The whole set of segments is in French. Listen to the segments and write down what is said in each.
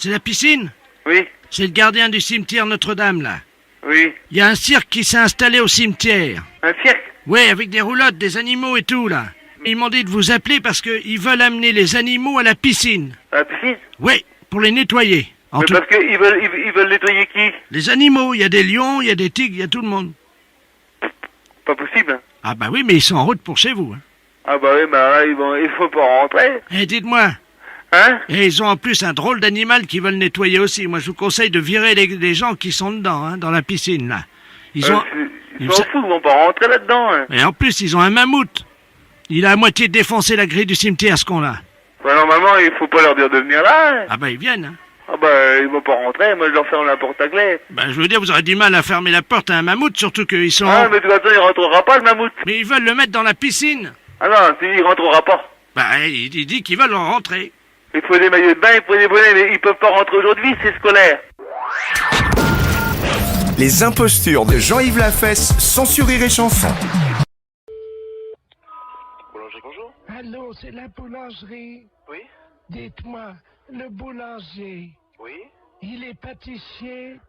C'est la piscine? Oui, C'est le gardien du cimetière Notre-Dame, là. oui. Il y a un cirque qui s'est installé au cimetière. Un cirque? Ouais, avec des roulottes, des animaux et tout, là. Ils m'ont dit de vous appeler parce qu'ils veulent amener les animaux à la piscine. À la piscine? Oui, pour les nettoyer. En Mais tout... parce qu'ils veulent nettoyer qui? Les animaux, il y a des lions, il y a des tigres, il y a tout le monde. Pas possible. Ah bah oui, mais ils sont en route pour chez vous. Hein. Ah bah oui, bah là, il faut pas rentrer. Et dites-moi, Hein? et ils ont en plus un drôle d'animal qu'ils veulent nettoyer aussi. Moi, je vous conseille de virer les gens qui sont dedans, hein, dans la piscine, là. Ils ont... Ils s'en foutent, ils vont pas rentrer là-dedans. Hein. Et en plus, ils ont un mammouth. Il a à moitié défoncé la grille du cimetière, ce qu'on a. Bah normalement, il faut pas leur dire de venir là. Hein. Ah bah ils viennent, hein. Ah bah, ils vont pas rentrer, moi je leur ferme la porte à clé. Bah je veux dire, vous aurez du mal à fermer la porte à un mammouth, surtout qu'ils sont... Ah, mais de toute façon, il rentrera pas le mammouth. Mais ils veulent le mettre dans la piscine. Ah non, il rentrera pas. Bah il dit qu'ils veulent en rentrer. Il faut des maillots de bain, il faut des bonnets, mais ils peuvent pas rentrer aujourd'hui, c'est scolaire. Les impostures de Jean-Yves Lafesse, sans sourire et chanson. Boulanger, bonjour. Allô, c'est la boulangerie. Oui? Dites-moi, le boulanger, Oui? il est pâtissier?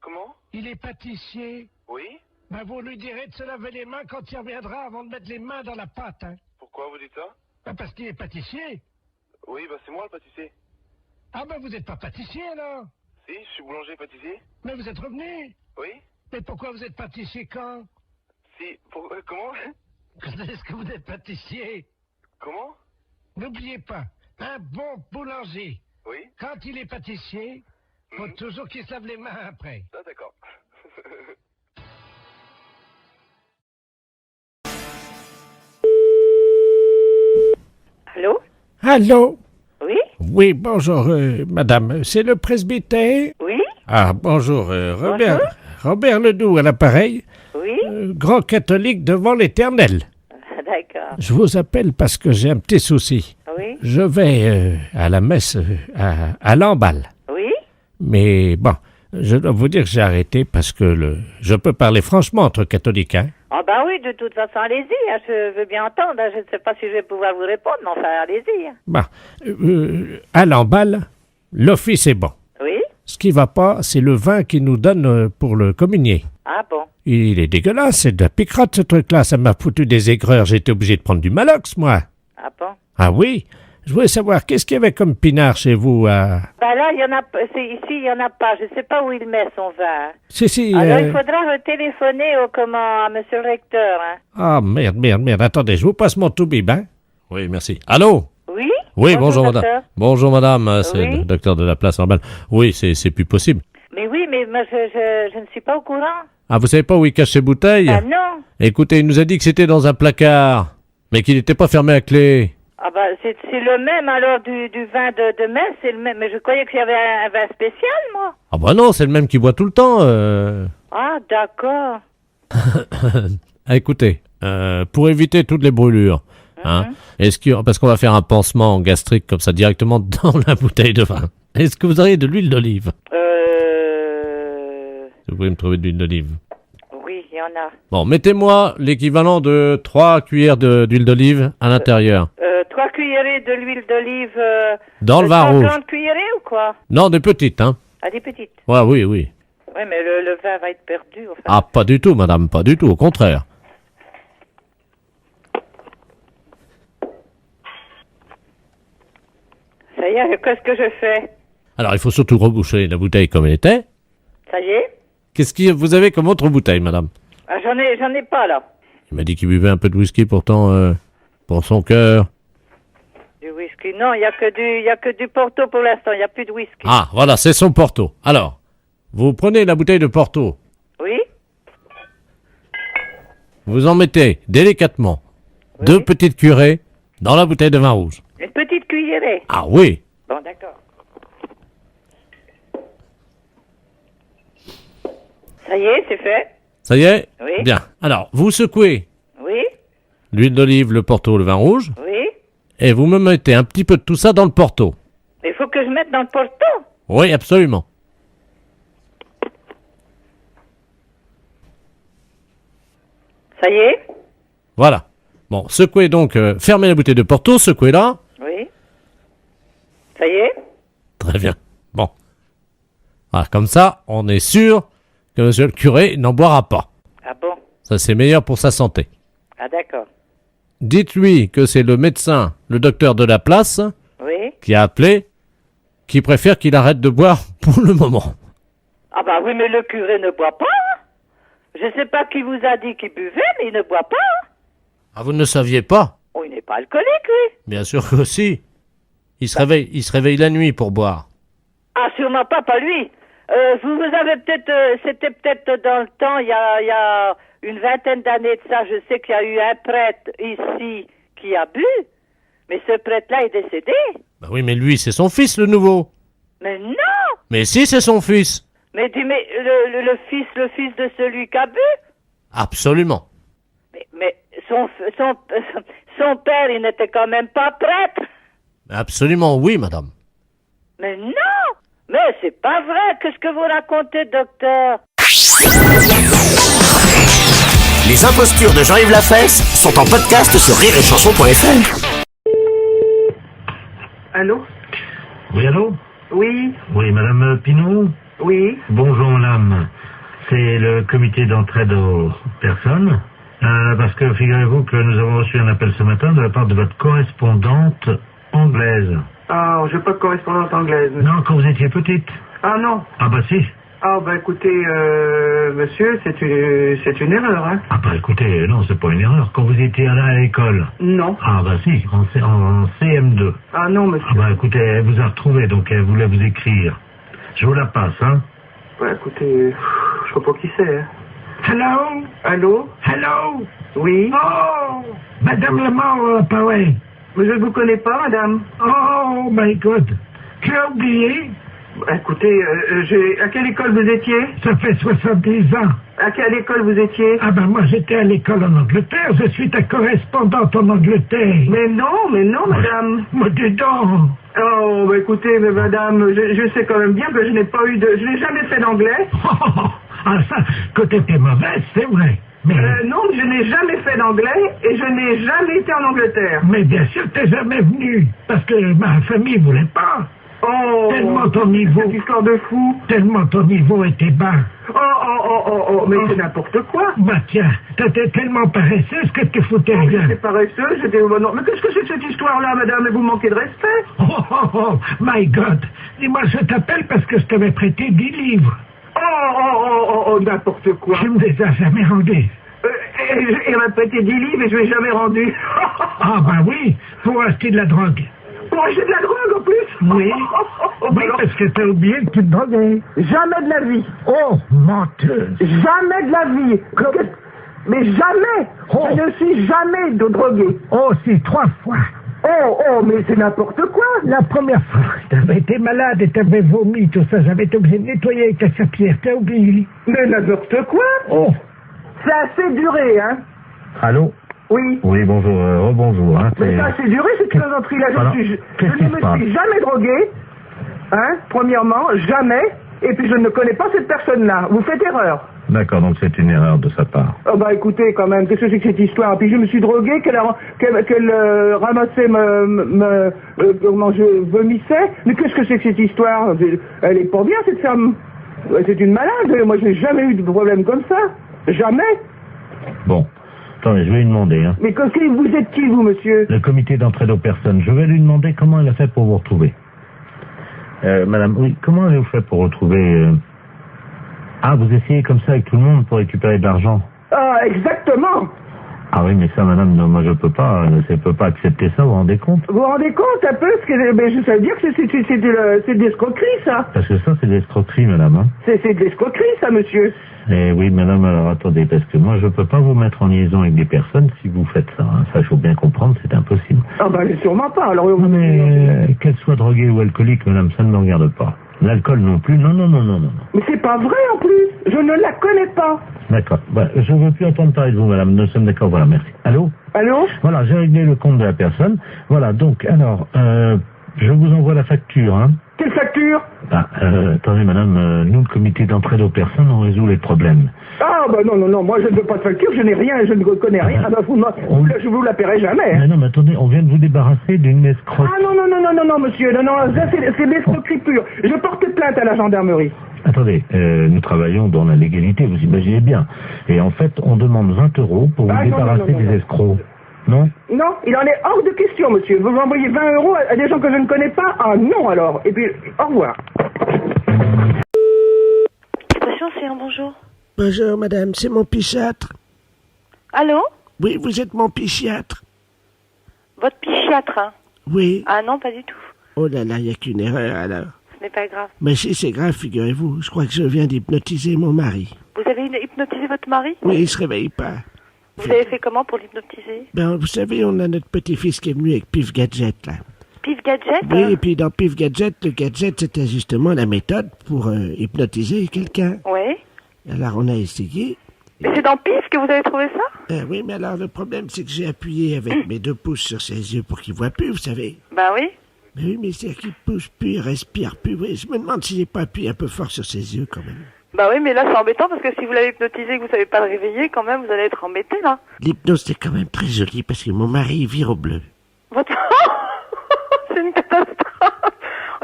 Comment? Il est pâtissier? Oui? Ben, vous lui direz de se laver les mains quand il reviendra avant de mettre les mains dans la pâte, hein. Pourquoi vous dites ça? Ben, parce qu'il est pâtissier. Oui, bah c'est moi le pâtissier. Ah ben, vous n'êtes pas pâtissier, alors? Si, je suis boulanger pâtissier. Mais vous êtes revenu. Oui? Mais pourquoi vous êtes pâtissier quand? Si, comment? Quand est-ce que vous êtes pâtissier? Comment? N'oubliez pas, un bon boulanger, Oui? quand il est pâtissier, faut toujours qu'il se lave les mains après. Ah d'accord. Allô? Allô? Oui? Oui, bonjour, madame. C'est le presbytère? Oui? Ah, bonjour, Robert. Bonjour. Robert Ledoux à l'appareil, Oui? grand catholique devant l'Éternel. D'accord. Je vous appelle parce que j'ai un petit souci. Oui? Je vais à la messe à Lamballe. Oui? Mais bon, je dois vous dire que j'ai arrêté parce que je peux parler franchement entre catholiques, hein. Ah bah oui, de toute façon, allez-y, hein, je veux bien entendre. Hein, je ne sais pas si je vais pouvoir vous répondre, mais enfin, allez-y. Hein. Bon, à Lamballe, l'office est bon. Oui? Ce qui va pas, c'est le vin qu'ils nous donnent pour le communier. Ah bon? Il est dégueulasse, c'est de la picrate ce truc-là, ça m'a foutu des aigreurs, j'ai été obligé de prendre du Malox, moi. Ah bon? Ah oui? Je voulais savoir, qu'est-ce qu'il y avait comme pinard chez vous à... Bah là, il y en a, ici, il y en a pas. Je sais pas où il met son vin. Hein. Si, Alors, il faudra téléphoner à monsieur le recteur, hein. Ah, merde, attendez, je vous passe mon tout-bib, hein? Oui, merci. Allô? Oui? Oui, bonjour madame. docteur. Bonjour madame, c'est Oui. le docteur de la place normale. Oui, c'est plus possible. Mais oui, mais moi, je ne suis pas au courant. Ah, vous savez pas où il cache ses bouteilles? Ah non? Écoutez, il nous a dit que c'était dans un placard, mais qu'il n'était pas fermé à clé. Ah bah c'est le même alors du vin de messe, c'est le même. Mais je croyais qu'il y avait un vin spécial, moi. Ah bah non, c'est le même qui boit tout le temps. Ah d'accord. Ah, écoutez, pour éviter toutes les brûlures, hein, parce qu'on va faire un pansement gastrique comme ça directement dans la bouteille de vin. Est-ce que vous auriez de l'huile d'olive? Vous pouvez me trouver de l'huile d'olive. Oui, il y en a. Bon, mettez-moi l'équivalent de 3 cuillères d'huile d'olive à l'intérieur. 3 cuillerées de l'huile d'olive. Dans le vin rouge. grandes cuillerées ou quoi? Non, des petites, hein. Ah, des petites. Ouais, oui. Oui, mais le vin va être perdu. Enfin. Ah, pas du tout, madame, pas du tout, au contraire. Ça y est, qu'est-ce que je fais? Alors, il faut surtout reboucher la bouteille comme elle était. Ça y est? Qu'est-ce que vous avez comme autre bouteille, madame? Ah, j'en ai pas là. Il m'a dit qu'il buvait un peu de whisky, pourtant, pour son cœur. Du whisky? Non, il y a que du Porto pour l'instant. Il y a plus de whisky. Ah, voilà, c'est son Porto. Alors, vous prenez la bouteille de Porto, Oui? vous en mettez délicatement 2 petites cuillerées dans la bouteille de vin rouge. Une petite cuillerée. Ah oui. Bon, d'accord. Ça y est, c'est fait. Ça y est? Oui. Bien. Alors, vous secouez Oui? l'huile d'olive, le Porto, le vin rouge, Oui? et vous me mettez un petit peu de tout ça dans le Porto. Il faut que je mette dans le Porto. Oui, absolument. Ça y est? Voilà. Bon, secouez donc, fermez la bouteille de Porto, secouez-la. Oui? Ça y est? Très bien. Bon. Ah, comme ça, on est sûr que monsieur le curé n'en boira pas. Ah bon? Ça, c'est meilleur pour sa santé. Ah d'accord. Dites-lui que c'est le médecin, le docteur de la place, Oui? qui a appelé, qui préfère qu'il arrête de boire pour le moment. Ah bah oui, mais le curé ne boit pas. Hein. Je sais pas qui vous a dit qu'il buvait, mais il ne boit pas. Hein. Ah, vous ne saviez pas? Oh, il n'est pas alcoolique, lui. Bien sûr que si. Il se réveille la nuit pour boire. Ah, sûrement pas lui. Vous avez peut-être, c'était peut-être dans le temps, il y a une vingtaine d'années de ça, je sais qu'il y a eu un prêtre ici qui a bu, mais ce prêtre-là est décédé. Bah oui, mais lui, c'est son fils, le nouveau. Mais non! Mais si, c'est son fils. Mais le fils de celui qui a bu? Absolument. Mais son père, il n'était quand même pas prêtre. Absolument, oui, madame. Mais non! Mais c'est pas vrai! Qu'est-ce que vous racontez, docteur? Les impostures de Jean-Yves Lafesse sont en podcast sur rireetchanson.fr. Allô? Oui, allô? Oui, Oui, madame Pinault? oui. Bonjour, madame. C'est le comité d'entraide aux personnes. Parce que figurez-vous que nous avons reçu un appel ce matin de la part de votre correspondante anglaise. Ah, j'ai pas de correspondante anglaise. Monsieur. Non, quand vous étiez petite. Ah non. Ah bah si. Ah bah écoutez, monsieur, c'est une erreur, hein. Ah bah écoutez, non, c'est pas une erreur. Quand vous étiez allé à l'école. Non. Ah bah si, en CM2. Ah non, monsieur. Ah bah écoutez, elle vous a retrouvé, donc elle voulait vous écrire. Je vous la passe, hein. Bah écoutez, je sais pas qui c'est, hein. Hello? Allô? Hello? Oui. Oh! Madame Lamar, pareil. Mais je ne vous connais pas, madame. Oh my God. Tu as oublié? Bah, écoutez, à quelle école vous étiez? Ça fait 70 ans. À quelle école vous étiez? Ah ben moi j'étais à l'école en Angleterre, je suis ta correspondante en Angleterre. Mais non, madame. Mais dis donc. Oh, bah écoutez, mais madame, je sais quand même bien que je n'ai jamais fait d'anglais. Ah ça, que t'étais mauvaise, c'est vrai. Mais, Non, je n'ai jamais fait d'anglais et je n'ai jamais été en Angleterre. mais bien sûr t'es jamais venu, parce que ma famille voulait pas. Oh, Tellement ton niveau, cette histoire de fou. tellement ton niveau était bas. Mais c'est n'importe quoi. Bah tiens, t'étais tellement paresseuse que tu foutais rien. J'étais paresseuse, j'étais au bon. Mais qu'est-ce que c'est que cette histoire-là, madame? Vous manquez de respect. Oh, my God. Dis-moi, je t'appelle parce que je t'avais prêté 10 livres. N'importe quoi. Tu me les as jamais rendus. Il m'a prêté 10 livres et je ne l'ai jamais rendu. Ah bah oui, pour acheter de la drogue. Pour acheter de la drogue en plus? Oui. Oui, parce que t'as oublié que tu te droguais. Jamais de la vie. Oh, menteuse. Jamais de la vie. Mais jamais. Oh. Je ne suis jamais de drogué. Oh, si, 3 fois. Mais c'est n'importe quoi. La première fois, t'avais été malade et t'avais vomi, tout ça. J'avais été obligé de nettoyer avec ta serpillière. T'as oublié. Mais n'importe quoi. Oh. C'est assez duré, hein. Allô? Oui. Oui, bonjour, rebonjour. Hein, Mais ça a assez duré, cette plaisanterie-là. Alors, Je qu'est-ce qui ne se me passe? suis jamais drogué. Hein, premièrement, jamais. Et puis je ne connais pas cette personne-là. Vous faites erreur. D'accord, donc c'est une erreur de sa part. Oh bah écoutez quand même, qu'est-ce que c'est que cette histoire? Puis je me suis drogué, qu'elle ramassait comment je vomissais. Mais qu'est-ce que c'est que cette histoire? Elle est pas bien cette femme. C'est une malade. Moi je n'ai jamais eu de problème comme ça. Jamais. Bon, attendez, je vais lui demander. Hein. Mais vous êtes qui vous, monsieur? Le comité d'entraide aux personnes. Je vais lui demander comment elle a fait pour vous retrouver. Madame, oui, comment avez-vous fait pour retrouver... Ah, vous essayez comme ça avec tout le monde pour récupérer de l'argent? Ah, exactement. Ah oui, mais ça, madame, non, moi je peux pas accepter ça, vous vous rendez compte? Vous vous rendez compte un peu ça veut dire que c'est de l'escroquerie, ça. Parce que ça, c'est de l'escroquerie, madame. Hein. C'est de l'escroquerie, ça, monsieur. Eh oui, madame, alors attendez, parce que moi je peux pas vous mettre en liaison avec des personnes si vous faites ça. Hein. Ça, il faut bien comprendre, c'est impossible. Ah bah sûrement pas, alors... Non, mais qu'elle soit droguée ou alcoolique, madame, ça ne me regarde pas. L'alcool non plus, non. Mais c'est pas vrai, en plus. Je ne la connais pas. D'accord. Bah, je ne veux plus entendre parler de vous, madame. Nous sommes d'accord, voilà, merci. Allô? Allô? Voilà, j'ai réglé le compte de la personne. Voilà, donc, alors, je vous envoie la facture, hein. Quelle facture? Attendez, madame, nous, le comité d'entraide aux personnes, on résout les problèmes. Ah, bah non, moi je ne veux pas de facture, je n'ai rien, je ne connais rien. Ah bah je vous la paierai jamais. Hein. Mais non, mais attendez, on vient de vous débarrasser d'une escroque. Ah non, monsieur, non, ça c'est l'escroquerie pure. Je porte plainte à la gendarmerie. Ah attendez, nous travaillons dans la légalité, vous imaginez bien. Et en fait, on demande 20 € pour vous débarrasser des escrocs. Non? Non, il en est hors de question, monsieur. Vous m'envoyez 20 € à des gens que je ne connais pas? Ah non, alors. Et puis, au revoir. Station, c'est un bonjour. Bonjour, madame, c'est mon psychiatre. Allô? Oui, vous êtes mon psychiatre. Votre psychiatre, hein? Oui. Ah non, pas du tout. Oh là là, il n'y a qu'une erreur, alors. Ce n'est pas grave. Mais si, c'est grave, figurez-vous. Je crois que je viens d'hypnotiser mon mari. Vous avez hypnotisé votre mari? Oui, il se réveille pas. Vous avez fait comment pour l'hypnotiser? Ben, vous savez, on a notre petit-fils qui est venu avec Pif Gadget, là. Pif Gadget? Oui, et puis dans Pif Gadget, le gadget, c'était justement la méthode pour hypnotiser quelqu'un. Oui. Alors, on a essayé. Mais c'est dans Pif que vous avez trouvé ça? Oui, mais alors, le problème, c'est que j'ai appuyé avec mes 2 pouces sur ses yeux pour qu'il voit plus, vous savez. Bah oui. Mais oui, mais c'est qu'il pousse plus, il respire plus. Oui, je me demande si j'ai pas appuyé un peu fort sur ses yeux, quand même. Bah oui, mais là c'est embêtant parce que si vous l'avez hypnotisé et que vous savez pas le réveiller, quand même, vous allez être embêté là. L'hypnose, c'est quand même très joli parce que mon mari il vire au bleu. Votre... c'est une catastrophe.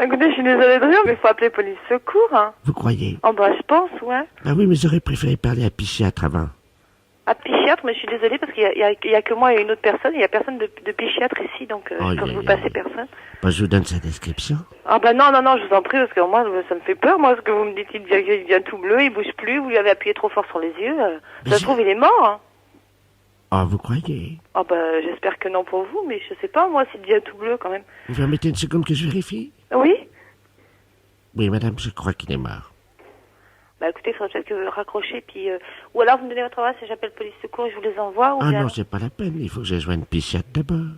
Écoutez, je suis désolée de rire, mais il faut appeler police secours, hein. Vous croyez? Oh bah je pense, ouais. Ah oui, mais j'aurais préféré parler à psychiatre avant. À psychiatre, mais je suis désolée parce qu'il y a que moi et une autre personne, il y a personne de psychiatre ici, donc je peux vous passer personne. Bah, je vous donne sa description. Ah bah non, je vous en prie, parce que moi, ça me fait peur, moi, ce que vous me dites, il devient tout bleu, il bouge plus, vous lui avez appuyé trop fort sur les yeux, ça se trouve, il est mort, hein. Ah, vous croyez? Ah bah j'espère que non pour vous, mais je sais pas, moi, s'il devient tout bleu, quand même. Vous permettez une seconde que je vérifie? Oui? Oui, madame, je crois qu'il est mort. Bah écoutez, il faudrait peut-être que vous raccrochez, puis... ou alors vous me donnez votre adresse et j'appelle police secours et je vous les envoie, ou Ah bien... non, c'est pas la peine, il faut que je joigne psychiatre d'abord.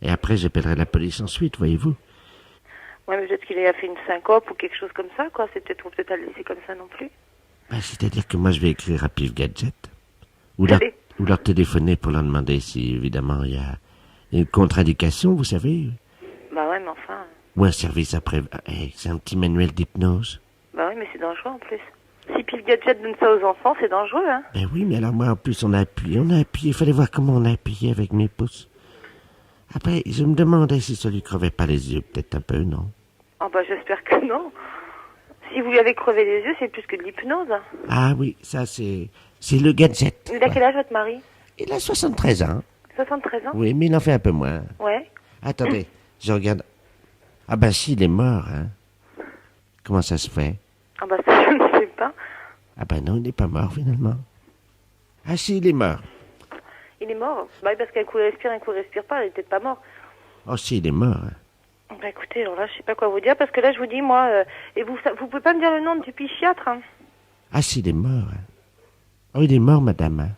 Et après, j'appellerai la police ensuite, voyez-vous. Ouais, mais peut-être qu'il a fait une syncope ou quelque chose comme ça, quoi. C'est peut-être, faut peut-être à le laisser comme ça non plus. Bah, c'est-à-dire que moi, je vais écrire à Pif Gadget. Ou leur téléphoner pour leur demander si, évidemment, il y a une contre-indication, vous savez. Bah ouais, mais enfin... Ou un service après... c'est un petit manuel d'hypnose. Bah oui, mais c'est dangereux en plus. Si Pif Gadget donne ça aux enfants, c'est dangereux, hein. Ben oui, mais alors moi, en plus, on a appuyé. Il fallait voir comment on a appuyé avec mes pouces. Après, je me demandais si ça lui crevait pas les yeux, peut-être un peu, non? Ah bah j'espère que non. Si vous lui avez crevé les yeux, c'est plus que de l'hypnose. Ah oui, ça c'est le gadget. Il a quel âge votre mari? Il a 73 ans. 73 ans? Oui, mais il en fait un peu moins. Ouais. Attendez, je regarde. Ah ben si, il est mort, hein. Comment ça se fait? Ah bah ça, je ne sais pas. Ah ben non, il n'est pas mort finalement. Ah si, il est mort. Il est mort? Bah oui, parce qu'un coup il respire, un coup il respire pas, il est peut-être pas mort. Oh si, il est mort. Hein. Bah écoutez, alors là, je sais pas quoi vous dire, parce que là, je vous dis, moi, et vous pouvez pas me dire le nom du psychiatre, hein? Ah si, il est mort. Hein. Oh, il est mort, madame. Hein.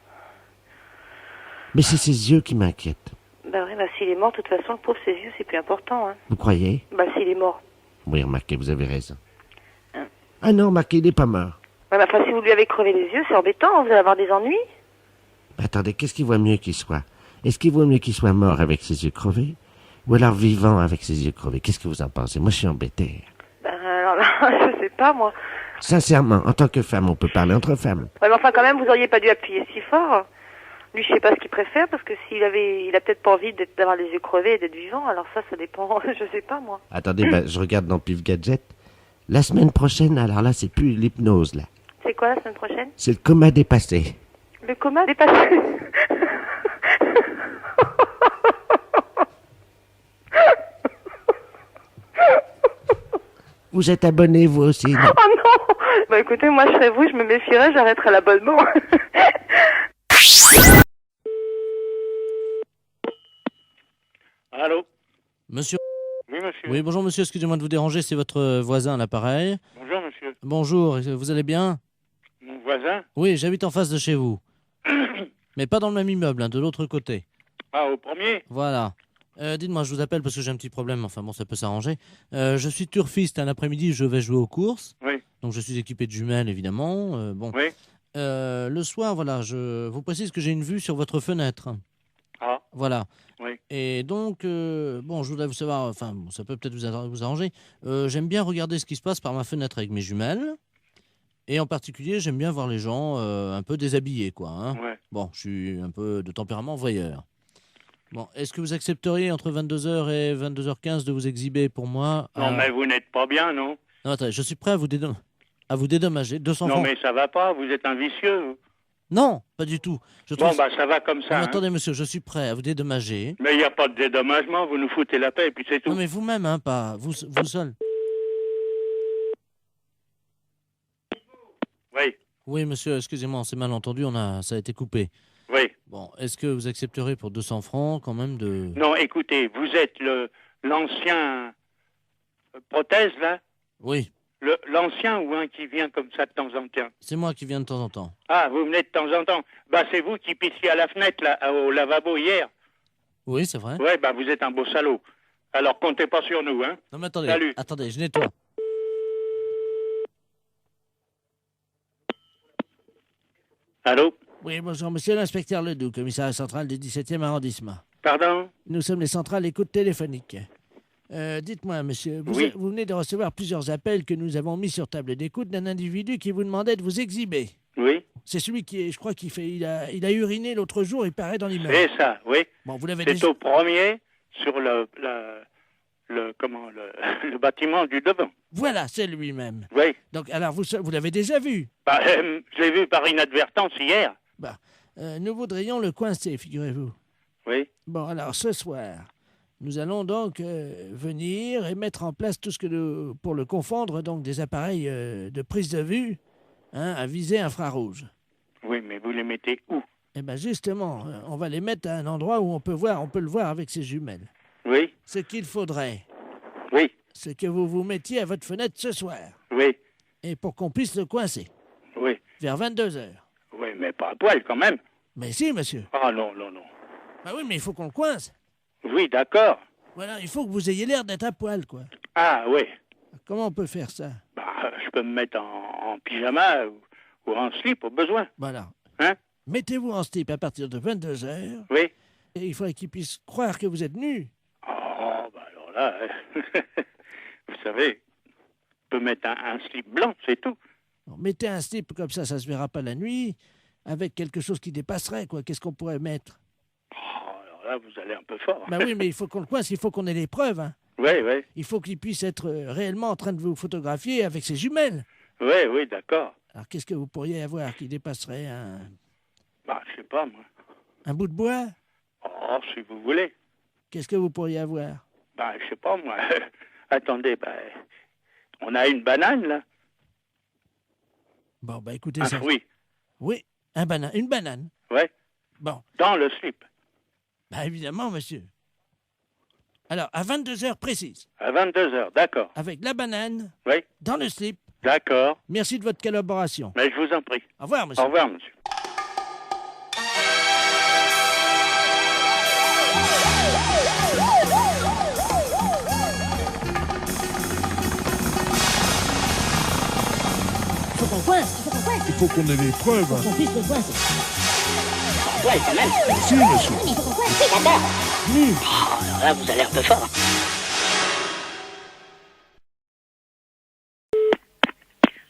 Mais c'est ses yeux qui m'inquiètent. Bah oui, bah s'il est mort, de toute façon, le pauvre, ses yeux, c'est plus important, hein. Vous croyez? Bah s'il est mort. Oui, remarquez, vous avez raison. Ah non, remarquez, il n'est pas mort. Ouais, bah enfin, si vous lui avez crevé les yeux, c'est embêtant, hein, vous allez avoir des ennuis. Attendez, qu'est-ce qu'il vaut mieux qu'il soit? Est-ce qu'il vaut mieux qu'il soit mort avec ses yeux crevés? Ou alors vivant avec ses yeux crevés? Qu'est-ce que vous en pensez? Moi, je suis embêté. Ben alors là, je sais pas, moi. Sincèrement, en tant que femme, on peut parler entre femmes. Ouais, mais enfin, quand même, vous auriez pas dû appuyer si fort. Lui, je sais pas ce qu'il préfère, parce que il a peut-être pas envie d'avoir les yeux crevés et d'être vivant, alors ça dépend, je sais pas, moi. Attendez, je regarde dans Pif Gadget. La semaine prochaine, alors là, c'est plus l'hypnose, là. C'est quoi, la semaine prochaine? C'est le coma dépassé. Le coma dépassé? Vous êtes abonné, vous aussi, non? Oh non! Bah écoutez, moi je serais vous, je me méfierais, j'arrêterais l'abonnement. Allô? Monsieur. Oui, monsieur. Oui, bonjour monsieur, excusez-moi de vous déranger, c'est votre voisin à l'appareil. Bonjour, monsieur. Bonjour, vous allez bien? Mon voisin? Oui, j'habite en face de chez vous. Mais pas dans le même immeuble, hein, de l'autre côté. Ah, au premier? Voilà. Dites-moi, je vous appelle parce que j'ai un petit problème, enfin bon, ça peut s'arranger. Je suis turfiste, un après-midi, je vais jouer aux courses. Oui. Donc je suis équipé de jumelles, évidemment. Bon. Oui. Le soir, voilà, je vous précise que j'ai une vue sur votre fenêtre. Ah. Voilà. Oui. Et donc, bon, je voudrais vous savoir, enfin, bon, ça peut peut-être vous arranger. J'aime bien regarder ce qui se passe par ma fenêtre avec mes jumelles. Et en particulier, j'aime bien voir les gens un peu déshabillés, quoi. Hein. Ouais. Bon, je suis un peu de tempérament voyeur. Bon, est-ce que vous accepteriez entre 22h et 22h15 de vous exhiber pour moi? Non, mais vous n'êtes pas bien, non? Non, attendez, je suis prêt à vous dédommager. à vous dédommager. 200 Non, francs. mais ça va pas, vous êtes un vicieux. vous. Non, pas du tout. Je Bon, trouve... bah, ça va comme Non, ça. mais hein. attendez, monsieur, je suis prêt à vous dédommager. Mais il n'y a pas de dédommagement, vous nous foutez la paix et puis c'est tout. Non, mais vous-même, hein, pas vous seul. Oui, Oui, monsieur, excusez-moi, on s'est mal entendu, ça a été coupé. oui. Bon, est-ce que vous accepterez pour 200 francs quand même de... Non, écoutez, vous êtes l'ancien prothèse, là? Oui, L'ancien ou un qui vient comme ça de temps en temps? c'est moi qui viens de temps en temps. Ah, vous venez de temps en temps. Bah, c'est vous qui pissiez à la fenêtre, là, au lavabo hier. Oui, c'est vrai. Ouais, bah, vous êtes un beau salaud. Alors, comptez pas sur nous, hein. Non, mais attendez, Salut. attendez, je nettoie. Allô? Oui, bonjour, monsieur l'inspecteur Ledoux, commissariat central du 17e arrondissement. Pardon? Nous sommes les centrales écoute téléphonique. Dites-moi, monsieur, Oui. vous venez de recevoir plusieurs appels que nous avons mis sur table d'écoute d'un individu qui vous demandait de vous exhiber. Oui, C'est celui qui, je crois, il a uriné l'autre jour, il paraît dans l'immeuble. c'est ça, oui. Bon, vous l'avez C'est déjà... au premier, sur le bâtiment du devant. Voilà, c'est lui-même. Oui. Donc, alors, vous l'avez déjà vu. Bah, je l'ai vu par inadvertance hier. Nous voudrions le coincer, figurez-vous. Oui. Bon, alors, ce soir, nous allons donc venir et mettre en place tout ce que pour le confondre, donc des appareils de prise de vue, hein, à visée infrarouge. Oui, mais vous les mettez où? Eh bien, justement, on va les mettre à un endroit où on peut le voir avec ses jumelles. Oui. Ce qu'il faudrait, Oui. c'est que vous vous mettiez à votre fenêtre ce soir, Oui. et pour qu'on puisse le coincer, Oui. vers 22h. Oui, mais pas à poil quand même. Mais si, monsieur. Ah non, non, non. Bah oui, mais il faut qu'on le coince. Oui, d'accord. Voilà, il faut que vous ayez l'air d'être à poil, quoi. Ah oui. Comment on peut faire ça? Bah, je peux me mettre en pyjama ou en slip au besoin. Voilà. Hein? Mettez-vous en slip à partir de 22h, Oui. et il faudrait qu'il puisse croire que vous êtes nu. Oh, bah alors là, vous savez, je peux mettre un slip blanc, c'est tout. Bon, mettez un slip comme ça se verra pas la nuit, avec quelque chose qui dépasserait, quoi. Qu'est-ce qu'on pourrait mettre? Oh, alors là, vous allez un peu fort. Bah oui, mais il faut qu'on le coince, il faut qu'on ait les preuves, hein. Oui, oui. Il faut qu'il puisse être réellement en train de vous photographier avec ses jumelles. Oui, oui, d'accord. Alors, qu'est-ce que vous pourriez avoir qui dépasserait Bah, je sais pas, moi. un bout de bois? Oh, si vous voulez. Qu'est-ce que vous pourriez avoir? Bah, je sais pas, moi. Attendez, bah, on a une banane, là. Bon, bah écoutez Un ça. fruit. Oui, une banane. Ouais. Bon, Dans le slip. bah évidemment, monsieur. Alors, à 22h précises, À 22h, d'accord. avec la banane, Oui, dans le slip. d'accord. Merci de votre collaboration. Mais je vous en prie. Au revoir, monsieur. Au revoir, monsieur. Il faut qu'on coince, Il faut qu'on ait les preuves. qu'on puisse le coincer. Ouais, quand même. Si, monsieur. Mais il faut qu'on coince, oui, d'accord. Oh, alors là, vous allez un peu fort.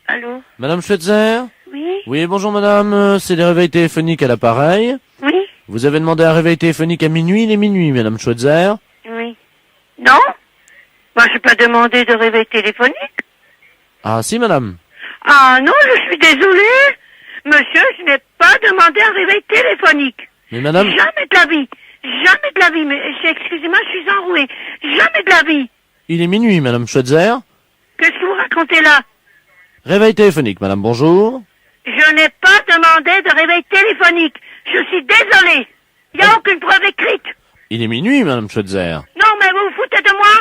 Allô? Madame Schweitzer? Oui? Oui, bonjour madame, c'est les réveils téléphoniques à l'appareil. Oui? Vous avez demandé un réveil téléphonique à minuit, il est minuit, madame Schweitzer. Oui. Non? Moi, je n'ai pas demandé de réveil téléphonique. Ah si, madame. Ah non, je suis désolée. Monsieur, je n'ai pas demandé un réveil téléphonique. Mais madame... Jamais de la vie. Jamais de la vie. Mais excusez-moi, je suis enrouée. Jamais de la vie. Il est minuit, madame Schweitzer. Qu'est-ce que vous racontez là? Réveil téléphonique, madame, bonjour. Je n'ai pas demandé de réveil téléphonique. Je suis désolée. Il n'y a aucune preuve écrite. Il est minuit, madame Schweitzer. Non, mais vous vous foutez de moi?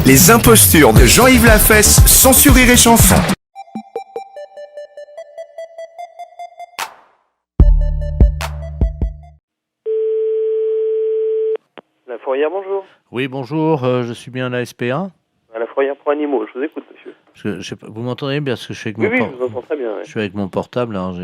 Les impostures de Jean-Yves Lafesse, sans sourire et chanson. La fourrière, bonjour. Oui, bonjour, je suis bien à la SPA. À la fourrière pour animaux, je vous écoute, monsieur. Parce que, je sais pas, vous m'entendez bien parce que je suis avec Oui, mon oui, por- je vous entends très bien. Je suis avec mon portable. Alors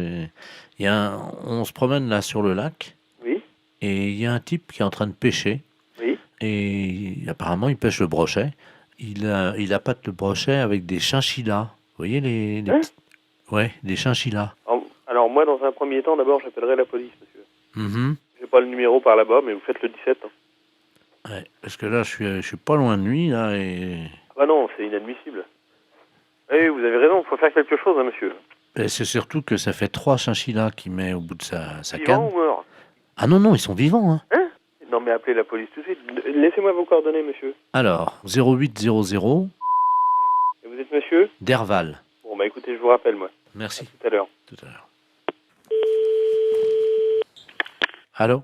on se promène là sur le lac. Oui. Et il y a un type qui est en train de pêcher. Oui. Et apparemment, il pêche le brochet. Il appâte le brochet avec des chinchillas. Vous voyez les Hein? Ouais, des chinchillas. Alors, moi, dans un premier temps, d'abord, j'appellerai la police, monsieur. Mhm. J'ai pas le numéro par là-bas, mais vous faites le 17. Hein. Ouais, parce que là, je suis pas loin de lui là et Ah bah non, c'est inadmissible. Oui, vous avez raison, il faut faire quelque chose, hein, monsieur. Et c'est surtout que ça fait 3 chinchillas qu'il met au bout de sa Vivant canne. ou mort? Ah non, ils sont vivants. Hein. Hein? Non, mais appelez la police tout de suite. Laissez-moi vos coordonnées, monsieur. Alors, 0800 Et vous êtes monsieur? Derval. Bon, bah écoutez, je vous rappelle, moi. Merci. Tout à l'heure. Tout à l'heure. Allô?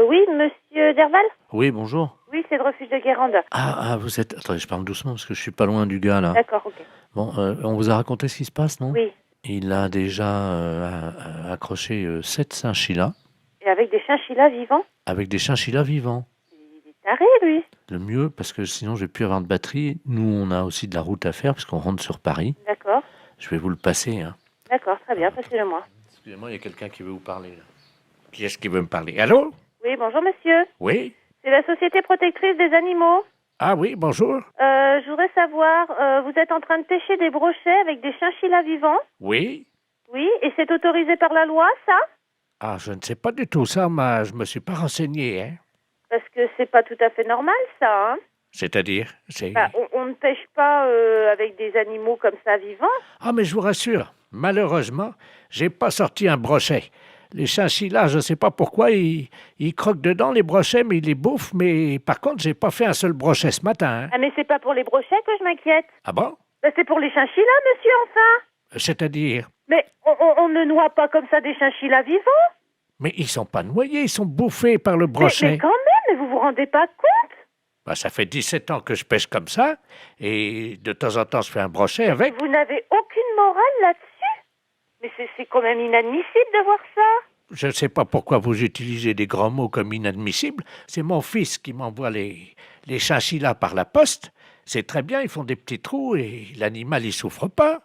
Oui, monsieur Derval? Oui, bonjour. Oui, c'est le refuge de Guérande. Ah, vous êtes... Attendez, je parle doucement parce que je suis pas loin du gars, là. D'accord, ok. Bon, on vous a raconté ce qui se passe, non? Oui. Il a déjà accroché 7 chinchillas Et avec des chinchillas vivants? avec des chinchillas vivants. Il est taré, lui. Le mieux, parce que sinon je vais plus avoir de batterie. Nous, on a aussi de la route à faire puisqu'on rentre sur Paris. D'accord. Je vais vous le passer. Hein. D'accord, très bien, passez-le-moi. Excusez-moi, il y a quelqu'un qui veut vous parler. Là. Qui est-ce qui veut me parler? Allô? Oui, bonjour, monsieur. Oui? C'est la Société Protectrice des Animaux. Ah oui, bonjour. Je voudrais savoir, vous êtes en train de pêcher des brochets avec des chinchillas vivants? Oui? Oui, et c'est autorisé par la loi, ça? Ah, je ne sais pas du tout ça, mais je me suis pas renseigné. Hein. Parce que c'est pas tout à fait normal, ça, hein? C'est-à-dire? Bah, on ne pêche pas avec des animaux comme ça vivants. Ah, mais je vous rassure, malheureusement, j'ai pas sorti un brochet. Les chinchillas, je ne sais pas pourquoi, ils croquent dedans les brochets, mais ils les bouffent. Mais par contre, j'ai pas fait un seul brochet ce matin. Hein. Ah, mais c'est pas pour les brochets que je m'inquiète. Ah bon? Bah, c'est pour les chinchillas, monsieur, enfin. C'est-à-dire? Mais on ne noie pas comme ça des chinchillas vivants. Mais ils sont pas noyés, ils sont bouffés par le brochet. Mais quand même, mais vous vous rendez pas compte? Bah, ça fait 17 ans que je pêche comme ça, et de temps en temps, je fais un brochet avec. Vous n'avez aucune morale là-dessus? Mais c'est quand même inadmissible de voir ça. Je ne sais pas pourquoi vous utilisez des grands mots comme inadmissibles. C'est mon fils qui m'envoie les chinchillas par la poste. C'est très bien, ils font des petits trous et l'animal, il souffre pas.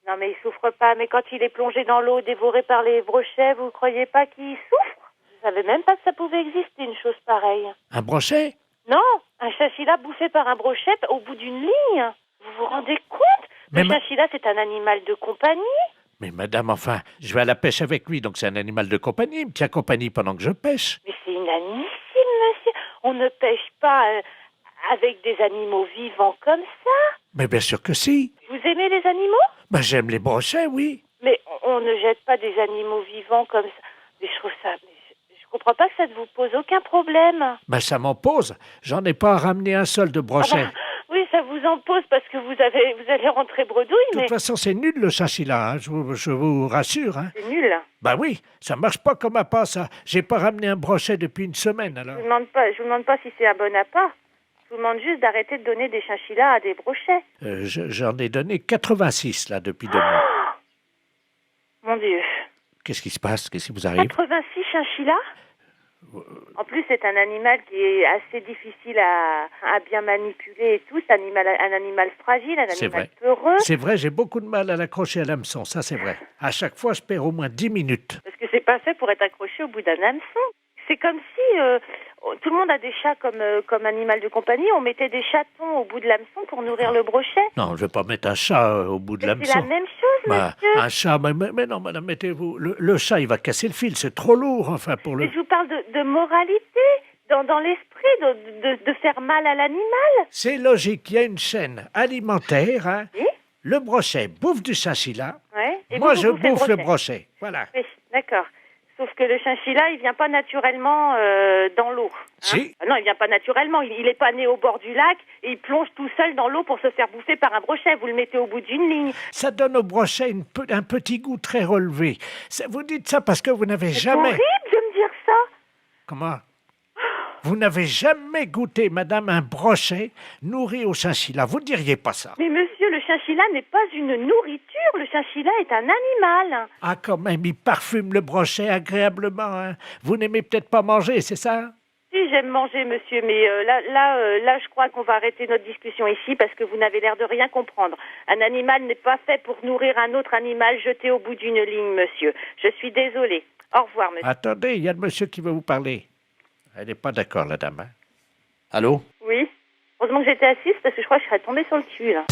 Non, mais il souffre pas. Mais quand il est plongé dans l'eau, dévoré par les brochets, vous croyez pas qu'il souffre? Je savais même pas que ça pouvait exister, une chose pareille. Un brochet? Non, un chinchilla bouffé par un brochet au bout d'une ligne. Vous vous rendez compte? Le chinchilla, c'est un animal de compagnie. Mais madame, enfin, je vais à la pêche avec lui, donc c'est un animal de compagnie. Il me tient compagnie pendant que je pêche. Mais c'est inadmissible, monsieur. On ne pêche pas avec des animaux vivants comme ça. Mais bien sûr que si. Vous aimez les animaux? Ben, j'aime les brochets, oui. Mais on ne jette pas des animaux vivants comme ça. Mais je trouve ça... Je comprends pas que ça ne vous pose aucun problème. Ben, ça m'en pose. J'en ai pas ramené un seul de brochet. Ah bah, oui, ça vous en pose parce que vous allez rentrer bredouille, De toute façon, c'est nul le chinchilla, hein, je vous rassure. Hein. C'est nul. Ben oui, ça marche pas comme appât, ça. J'ai pas ramené un brochet depuis une semaine, alors. Je vous demande pas si c'est un bon appât. Je vous demande juste d'arrêter de donner des chinchillas à des brochets. J'en ai donné 86, là, depuis 2 mois. Mon Dieu. Qu'est-ce qui se passe? Qu'est-ce qui vous arrive? 86 chinchillas? En plus, c'est un animal qui est assez difficile à bien manipuler et tout. C'est un animal fragile, un animal peureux. C'est vrai, j'ai beaucoup de mal à l'accrocher à l'hameçon, ça c'est vrai. À chaque fois, je perds au moins 10 minutes. Parce que c'est pas fait pour être accroché au bout d'un hameçon. C'est comme si tout le monde a des chats comme animal de compagnie. On mettait des chatons au bout de l'hameçon pour nourrir le brochet. Non, je vais pas mettre un chat au bout de l'hameçon. C'est la même chose, monsieur. Un chat, mais non, madame, mettez-vous... Le chat, il va casser le fil, c'est trop lourd, enfin, pour le... Mais je vous parle de moralité, dans l'esprit, de faire mal à l'animal. C'est logique, il y a une chaîne alimentaire, hein. Oui? Le brochet bouffe du chinchilla. Ouais. Et Moi, vous je bouffez bouffe le brochet. Voilà. Oui, d'accord. Sauf que le chinchilla, il vient pas naturellement dans l'eau. Hein. Si. Non, il vient pas naturellement. Il est pas né au bord du lac et il plonge tout seul dans l'eau pour se faire bouffer par un brochet. Vous le mettez au bout d'une ligne. Ça donne au brochet un petit goût très relevé. Vous dites ça parce que vous n'avez jamais... C'est horrible de me dire ça. Comment? Vous n'avez jamais goûté, madame, un brochet nourri au chinchilla. Vous ne diriez pas ça. Mais monsieur, le chinchilla n'est pas une nourriture. Le chinchilla est un animal. Ah, quand même, il parfume le brochet agréablement. Hein. Vous n'aimez peut-être pas manger, c'est ça? Si, j'aime manger, monsieur, mais là, je crois qu'on va arrêter notre discussion ici parce que vous n'avez l'air de rien comprendre. Un animal n'est pas fait pour nourrir un autre animal jeté au bout d'une ligne, monsieur. Je suis désolée. Au revoir, monsieur. Attendez, il y a le monsieur qui veut vous parler. Elle n'est pas d'accord, la dame. Hein. Allô? Oui. Heureusement que j'étais assise parce que je crois que je serais tombée sur le cul, là.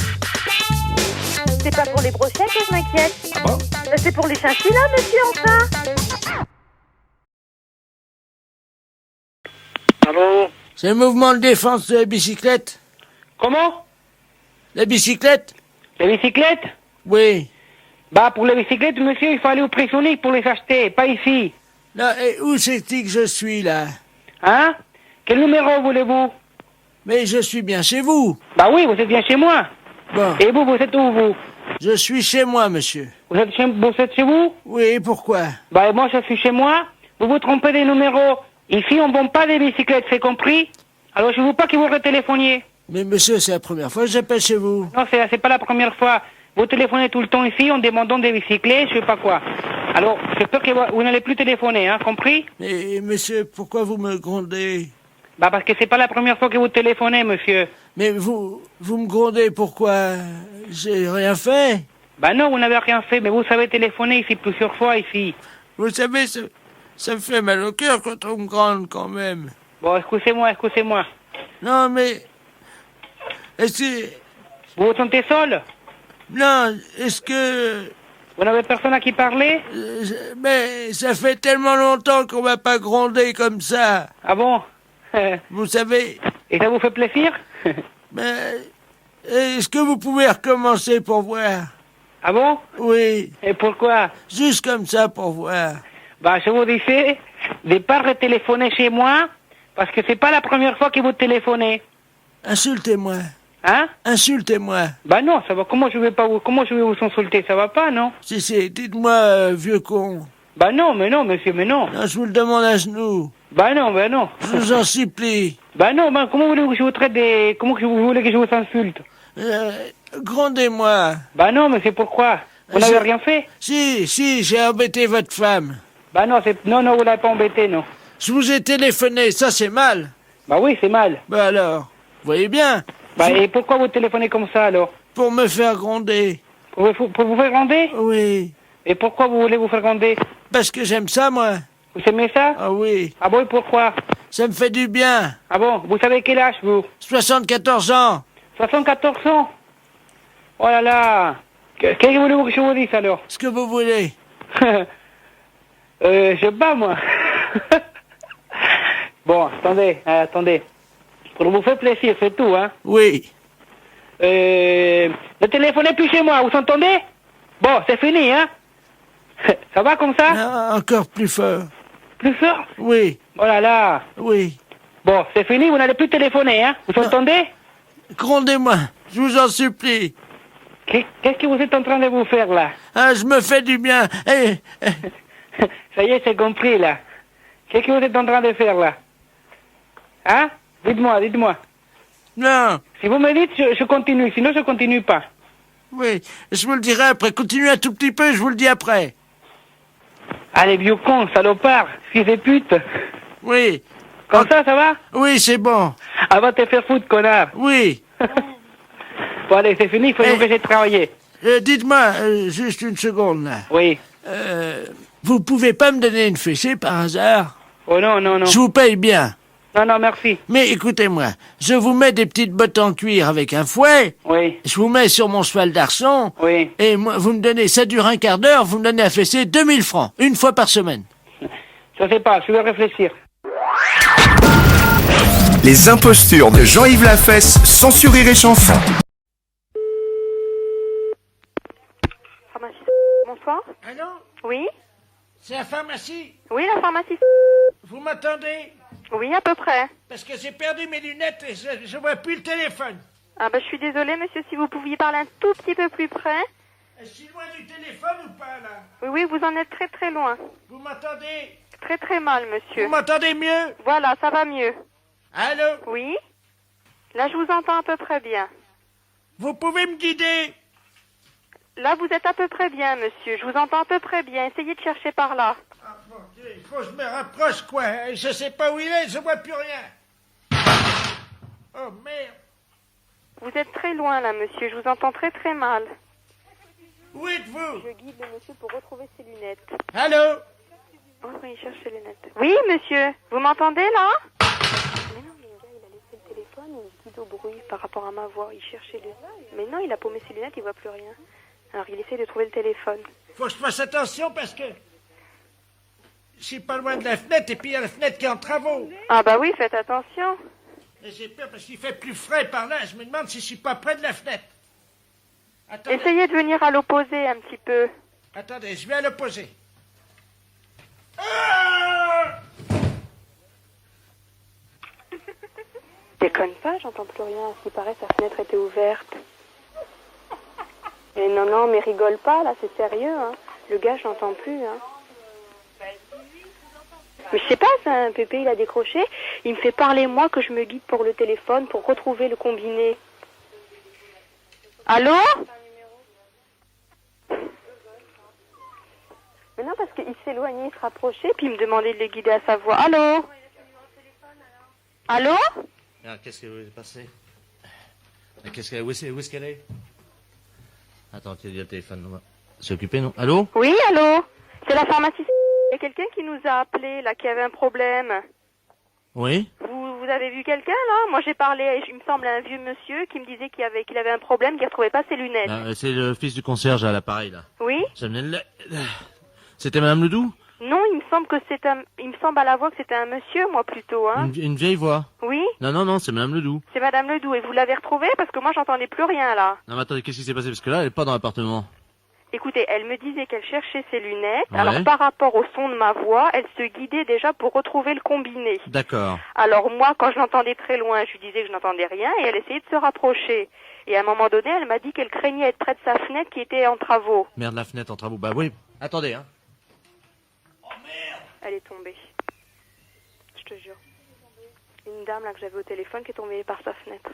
C'est pas pour les brochets que je m'inquiète. Ah bon? C'est pour les chinchillas, monsieur, enfin. Allô? C'est le mouvement de défense de la bicyclette. Comment? La bicyclette? Les bicyclettes? Oui. Bah, pour les bicyclettes, monsieur, il faut aller au prix Sonic pour les acheter, pas ici. Là, et où c'est-il que je suis, là? Hein? Quel numéro voulez-vous? Mais je suis bien chez vous. Bah oui, vous êtes bien chez moi. Bon. Et vous êtes où, vous? Je suis chez moi, monsieur. Vous êtes chez vous? Oui, pourquoi? Bah, moi, je suis chez moi. Vous vous trompez des numéros. Ici, on ne vend pas des bicyclettes, c'est compris? Alors, je ne veux pas que vous retéléphoniez. Mais monsieur, c'est la première fois que j'appelle chez vous. Non, c'est pas la première fois. Vous téléphonez tout le temps ici en demandant des bicyclettes, je sais pas quoi. Alors, j'ai peur que vous n'allez plus téléphoner, hein, compris? Mais monsieur, pourquoi vous me grondez? Bah, parce que c'est pas la première fois que vous téléphonez, monsieur. Mais vous me grondez, pourquoi? J'ai rien fait. Bah non, vous n'avez rien fait, mais vous savez téléphoner ici plusieurs fois, ici. Vous savez, ça me fait mal au cœur quand on me gronde, quand même. Bon, excusez-moi. Non, mais... Est-ce que... Vous vous sentez seul? Non, est-ce que... Vous n'avez personne à qui parler? Mais ça fait tellement longtemps qu'on m'a pas grondé comme ça. Ah bon? Vous savez... Et ça vous fait plaisir? Mais... Est-ce que vous pouvez recommencer pour voir? Ah bon? Oui. Et pourquoi? Juste comme ça pour voir. Bah, je vous disais de pas retéléphoner chez moi, parce que c'est pas la première fois que vous téléphonez. Insultez-moi. Hein? Insultez-moi. Bah non, ça va. Comment je vais vous insulter? Ça va pas, non? Si, dites-moi, vieux con. Bah non, monsieur, mais non. Non, je vous le demande à genoux. Bah non. Je vous en supplie. Bah non, comment voulez-vous que je vous traite des... Comment que vous voulez que je vous insulte? Grondez-moi. Bah non, mais c'est pourquoi? Vous n'avez rien fait? Si, j'ai embêté votre femme. Bah non, non, vous l'avez pas embêté, non. Je vous ai téléphoné, ça c'est mal. Bah oui, c'est mal. Bah alors, vous voyez bien. Bah et pourquoi vous téléphonez comme ça, alors? Pour me faire gronder. Pour vous faire gronder? Oui. Et pourquoi vous voulez vous faire gronder? Parce que j'aime ça, moi. Vous aimez ça? Ah oui. Ah bon, et pourquoi? Ça me fait du bien. Ah bon, vous savez quel âge, vous? 74 ans. 74 ans? Oh là là. Qu'est-ce que vous voulez que je vous dise, alors? Ce que vous voulez. Je bats, moi. Bon, attendez. Pour vous faire plaisir, c'est tout, hein? Oui. Ne téléphonez plus chez moi, vous entendez? Bon, c'est fini, hein? Ça va comme ça? Non, encore plus fort. Plus fort? Oui. Oh là là. Oui. Bon, c'est fini, vous n'allez plus téléphoner, hein? Vous entendez? Grondez-moi, je vous en supplie. Qu'est-ce que vous êtes en train de vous faire, là? Ah, je me fais du bien. Ça y est, c'est compris, là. Qu'est-ce que vous êtes en train de faire, là? Hein? Dites-moi. Non. Si vous me dites, je continue, sinon je continue pas. Oui, je vous le dirai après. Continuez un tout petit peu, je vous le dis après. Allez, vieux con, salopard, fils de pute. Oui. Comme ça va? Oui, c'est bon. Ah, va te faire foutre, connard. Oui. Bon, allez, c'est fini, il faut que j'ai travaillé. Dites-moi, juste une seconde, là. Oui. Vous pouvez pas me donner une fessée, par hasard? Oh non. Je vous paye bien. Non, merci. Mais écoutez-moi, je vous mets des petites bottes en cuir avec un fouet. Oui. Je vous mets sur mon cheval d'arçon. Oui. Et moi, vous me donnez, ça dure un quart d'heure, vous me donnez à fesser 2000 francs, une fois par semaine. Je sais pas, je vais réfléchir. Les impostures de Jean-Yves Lafesse, sans sourire et chanson. Pharmacie. Bonsoir. Allô? Oui? C'est la pharmacie? Oui, la pharmacie. Vous m'entendez? Oui, à peu près. Parce que j'ai perdu mes lunettes et je vois plus le téléphone. Ah bah je suis désolée, monsieur, si vous pouviez parler un tout petit peu plus près. Je suis loin du téléphone ou pas, là? Oui, vous en êtes très très loin. Vous m'entendez? Très très mal, monsieur. Vous m'entendez mieux? Voilà, ça va mieux. Allô? Oui? Là, je vous entends à peu près bien. Vous pouvez me guider? Là, vous êtes à peu près bien, monsieur. Je vous entends à peu près bien. Essayez de chercher par là. Ah, bon, il faut que je me rapproche, quoi. Je sais pas où il est, je vois plus rien. Oh, merde. Vous êtes très loin, là, monsieur. Je vous entends très très mal. Où êtes-vous? Je guide le monsieur pour retrouver ses lunettes. Allô? Oh, il cherche ses lunettes. Oui, monsieur. Vous m'entendez, là? Mais non, mais le gars, il a laissé le téléphone et il guide au bruit par rapport à ma voix. Il cherchait les... Mais non, il a paumé ses lunettes, il voit plus rien. Alors, il essaie de trouver le téléphone. Faut que je fasse attention parce que... je suis pas loin de la fenêtre et puis il y a la fenêtre qui est en travaux. Ah bah oui, faites attention. Et j'ai peur parce qu'il fait plus frais par là. Je me demande si je suis pas près de la fenêtre. Essayez de venir à l'opposé un petit peu. Attendez, je vais à l'opposé. Déconne pas, j'entends plus rien. À ce qui paraît, sa fenêtre était ouverte. Et non, mais rigole pas, là, c'est sérieux, hein. Le gars, je l'entends plus, hein. Mais je sais pas, c'est un Pépé, il a décroché. Il me fait parler, moi, que je me guide pour le téléphone pour retrouver le combiné. Allô? Mais non, parce qu'il s'éloignait, il se rapprochait, puis il me demandait de le guider à sa voix. Allô? Allô? Ah, qu'est-ce qui est passé? Où est-ce qu'elle est? Attends, tu as dit le téléphone. C'est occupé, non? Allô? Oui, allô? C'est la pharmacie. Il y a quelqu'un qui nous a appelé, là, qui avait un problème. Oui? Vous avez vu quelqu'un, là? Moi, j'ai parlé, il me semble, à un vieux monsieur qui me disait qu'il avait un problème, qu'il ne retrouvait pas ses lunettes. C'est le fils du concierge à l'appareil, là. Oui? C'était Madame Ledoux? Non, il me semble à la voix que c'était un monsieur, moi, plutôt, hein. Une vieille voix? Oui? Non, c'est Madame Ledoux. C'est Madame Ledoux. Et vous l'avez retrouvée? Parce que moi, j'entendais plus rien, là. Non, mais attendez, qu'est-ce qui s'est passé? Parce que là, elle est pas dans l'appartement. Écoutez, elle me disait qu'elle cherchait ses lunettes. Ouais. Alors, par rapport au son de ma voix, elle se guidait déjà pour retrouver le combiné. D'accord. Alors, moi, quand je l'entendais très loin, je lui disais que je n'entendais rien et elle essayait de se rapprocher. Et à un moment donné, elle m'a dit qu'elle craignait être près de sa fenêtre qui était en travaux. Merde, la fenêtre en travaux. Bah oui. Attendez, hein. Elle est tombée. Je te jure. Une dame, là, que j'avais au téléphone qui est tombée par sa fenêtre.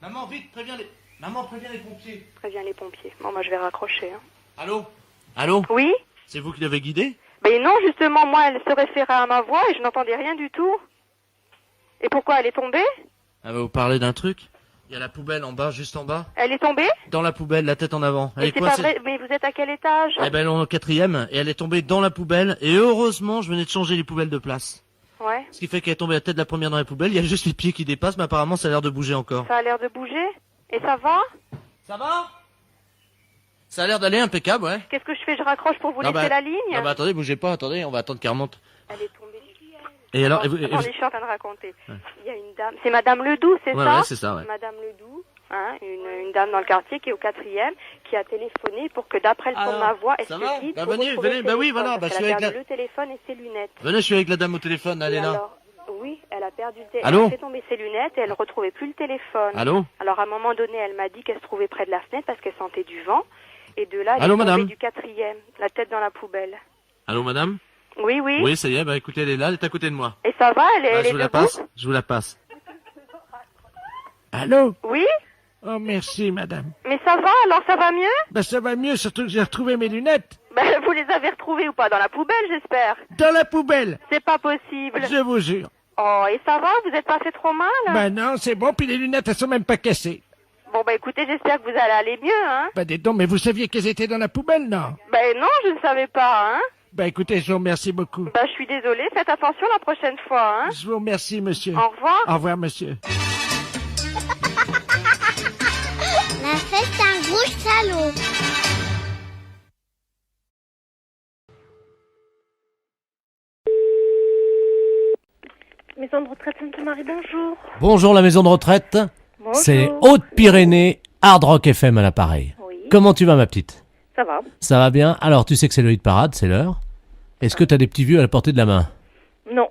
Maman, vite, préviens les pompiers. Préviens les pompiers. Bon, moi, je vais raccrocher, hein. Allô? Oui? C'est vous qui l'avez guidée? Ben non, justement, moi, elle se référait à ma voix et je n'entendais rien du tout. Et pourquoi elle est tombée? Elle va vous parler d'un truc. Il y a la poubelle en bas, juste en bas. Elle est tombée? Dans la poubelle, la tête en avant. Elle Et est c'est coincée. pas vrai, mais vous êtes à quel étage? Eh ben, elle est au 4e et elle est tombée dans la poubelle. Et heureusement, je venais de changer les poubelles de place. Ouais. Ce qui fait qu'elle est tombée la tête de la première dans la poubelle. Il y a juste les pieds qui dépassent, mais apparemment, ça a l'air de bouger encore. Ça a l'air de bouger? Et ça va? Ça va? Ça a l'air d'aller impeccable, ouais. Qu'est-ce que je fais? Je raccroche pour vous laisser la ligne? Non, bah attendez, bougez pas, attendez, on va attendre qu'elle remonte. Elle est tombée. Et alors, Attendez, je suis en train de raconter. Il y a une dame, c'est Madame Ledoux, c'est Ouais, ça? ouais, c'est ça, ouais. Madame Ledoux, hein, une dame dans le quartier qui est au 4e, qui a téléphoné pour que d'après le son de ma voix, elle ça se va? guide Bah, pour venez, retrouver venez, le bah oui, téléphone, voilà, parce bah, qu'elle je a suis avec perdu le téléphone et ses lunettes. Venez, je suis avec la dame au téléphone, elle Et est là. alors, oui, elle a perdu le téléphone. Allô? Elle a fait tomber ses lunettes et elle ne retrouvait plus le téléphone. Allô? Alors à un moment donné, elle m'a dit qu'elle se trouvait près de la fenêtre parce qu'elle sentait du vent. Et de là, elle Allô, est tombée madame? du 4e, la tête dans la poubelle. Allô, madame? Oui, oui. Oui, ça y est, bah écoutez, elle est là, elle est à côté de moi. Et ça va? Elle Bah, est je vous la debout? passe, je vous la passe. Allô? Oui? Oh, merci, madame. Mais ça va? Alors ça va mieux? Ben, ça va mieux, surtout que j'ai retrouvé mes lunettes. Ben, vous les avez retrouvées ou pas? Dans la poubelle, j'espère. Dans la poubelle. C'est pas possible. Je vous jure. Oh, et ça va? Vous êtes pas fait trop mal? Ben non, c'est bon, puis les lunettes, elles sont même pas cassées. Bon, bah écoutez, j'espère que vous allez aller mieux, hein? Ben dis donc, mais vous saviez qu'elles étaient dans la poubelle, non? Ben non, je ne savais pas, hein? Ben écoutez, je vous remercie beaucoup. Ben, je suis désolée, faites attention la prochaine fois, hein? Je vous remercie, monsieur. Au revoir. Au revoir, monsieur. La fête d'un gros salaud. Maison de retraite Sainte-Marie, bonjour. Bonjour, la maison de retraite. Bonjour. C'est Haute-Pyrénées, Hard Rock FM à l'appareil. Oui. Comment tu vas, ma petite? Ça va. Ça va bien? Alors, tu sais que c'est le hit parade, c'est l'heure. Est-ce que t'as des petits vieux à la portée de la main? Non.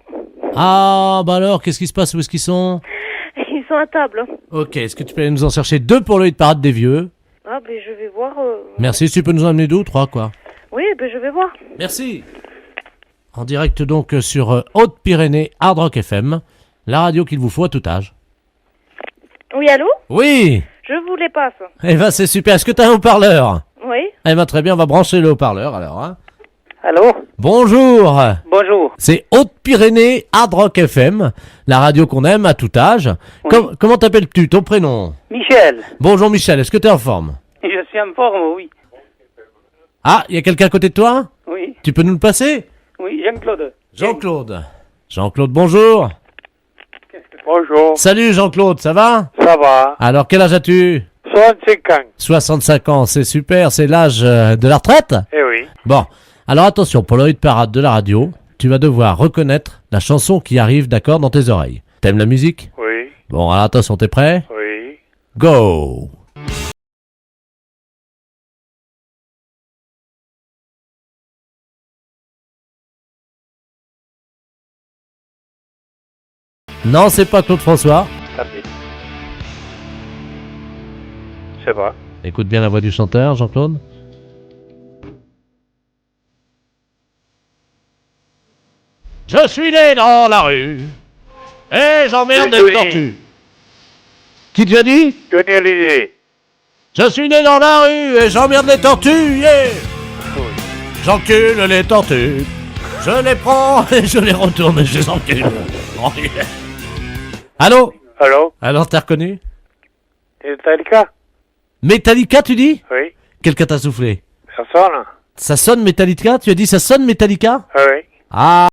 Ah, bah alors, qu'est-ce qui se passe? Où est-ce qu'ils sont? Ils sont à table. Ok, est-ce que tu peux aller nous en chercher 2 pour le hit parade des vieux? Ah, ben je vais voir. Merci, si tu peux nous en amener 2 ou 3, quoi. Oui, ben je vais voir. Merci. En direct donc sur Haute-Pyrénées, Hard Rock FM, la radio qu'il vous faut à tout âge. Oui, allô? Oui. Je vous les passe. Eh ben, c'est super. Est-ce que t'as un haut-parleur? Oui. Eh ben, très bien, on va brancher le haut-parleur, alors, hein. Allô? Bonjour. Bonjour. C'est Haute-Pyrénées, Hard Rock FM, la radio qu'on aime à tout âge. Oui. Comment t'appelles-tu, ton prénom? Michel. Bonjour Michel, est-ce que t'es en forme? Je suis en forme, oui. Ah, il y a quelqu'un à côté de toi? Oui. Tu peux nous le passer? Oui, Jean-Claude. Jean-Claude. Jean-Claude, bonjour. Bonjour. Salut Jean-Claude, ça va? Ça va. Alors, quel âge as-tu? 65 ans. 65 ans, c'est super, c'est l'âge de la retraite? Eh oui. Bon, alors attention, pour le hit parade de la radio, tu vas devoir reconnaître la chanson qui arrive, d'accord, dans tes oreilles. T'aimes la musique? Oui. Bon, alors attention, t'es prêt? Oui. Go! Non, c'est pas Claude François. Tant pis. Je sais pas. Écoute bien la voix du chanteur, Jean-Claude. Je suis né dans la rue et j'emmerde des tortues. Qui tu as dit? Johnny Hallyday. Je suis né dans la rue et j'emmerde les tortues, yeah. J'encule les tortues. Je les prends et je les retourne et je les encule. Oh, yeah. Allô? Allô? Alors, t'as reconnu? Metallica? Metallica, tu dis? Oui. Quelqu'un t'a soufflé? Ça sonne? Ça sonne Metallica? Tu as dit ça sonne Metallica? Ah oui. Ah.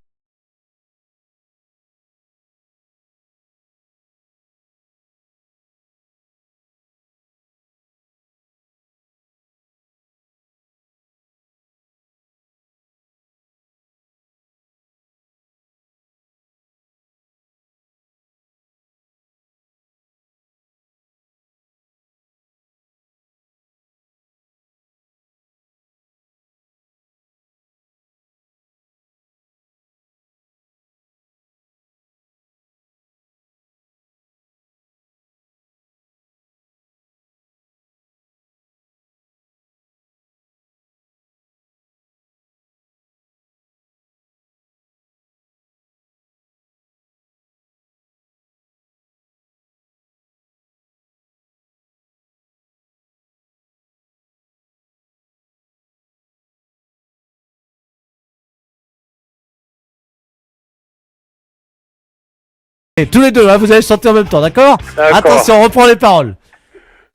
Et tous les deux, hein, vous allez chanter en même temps, d'accord? Attention, on reprend les paroles.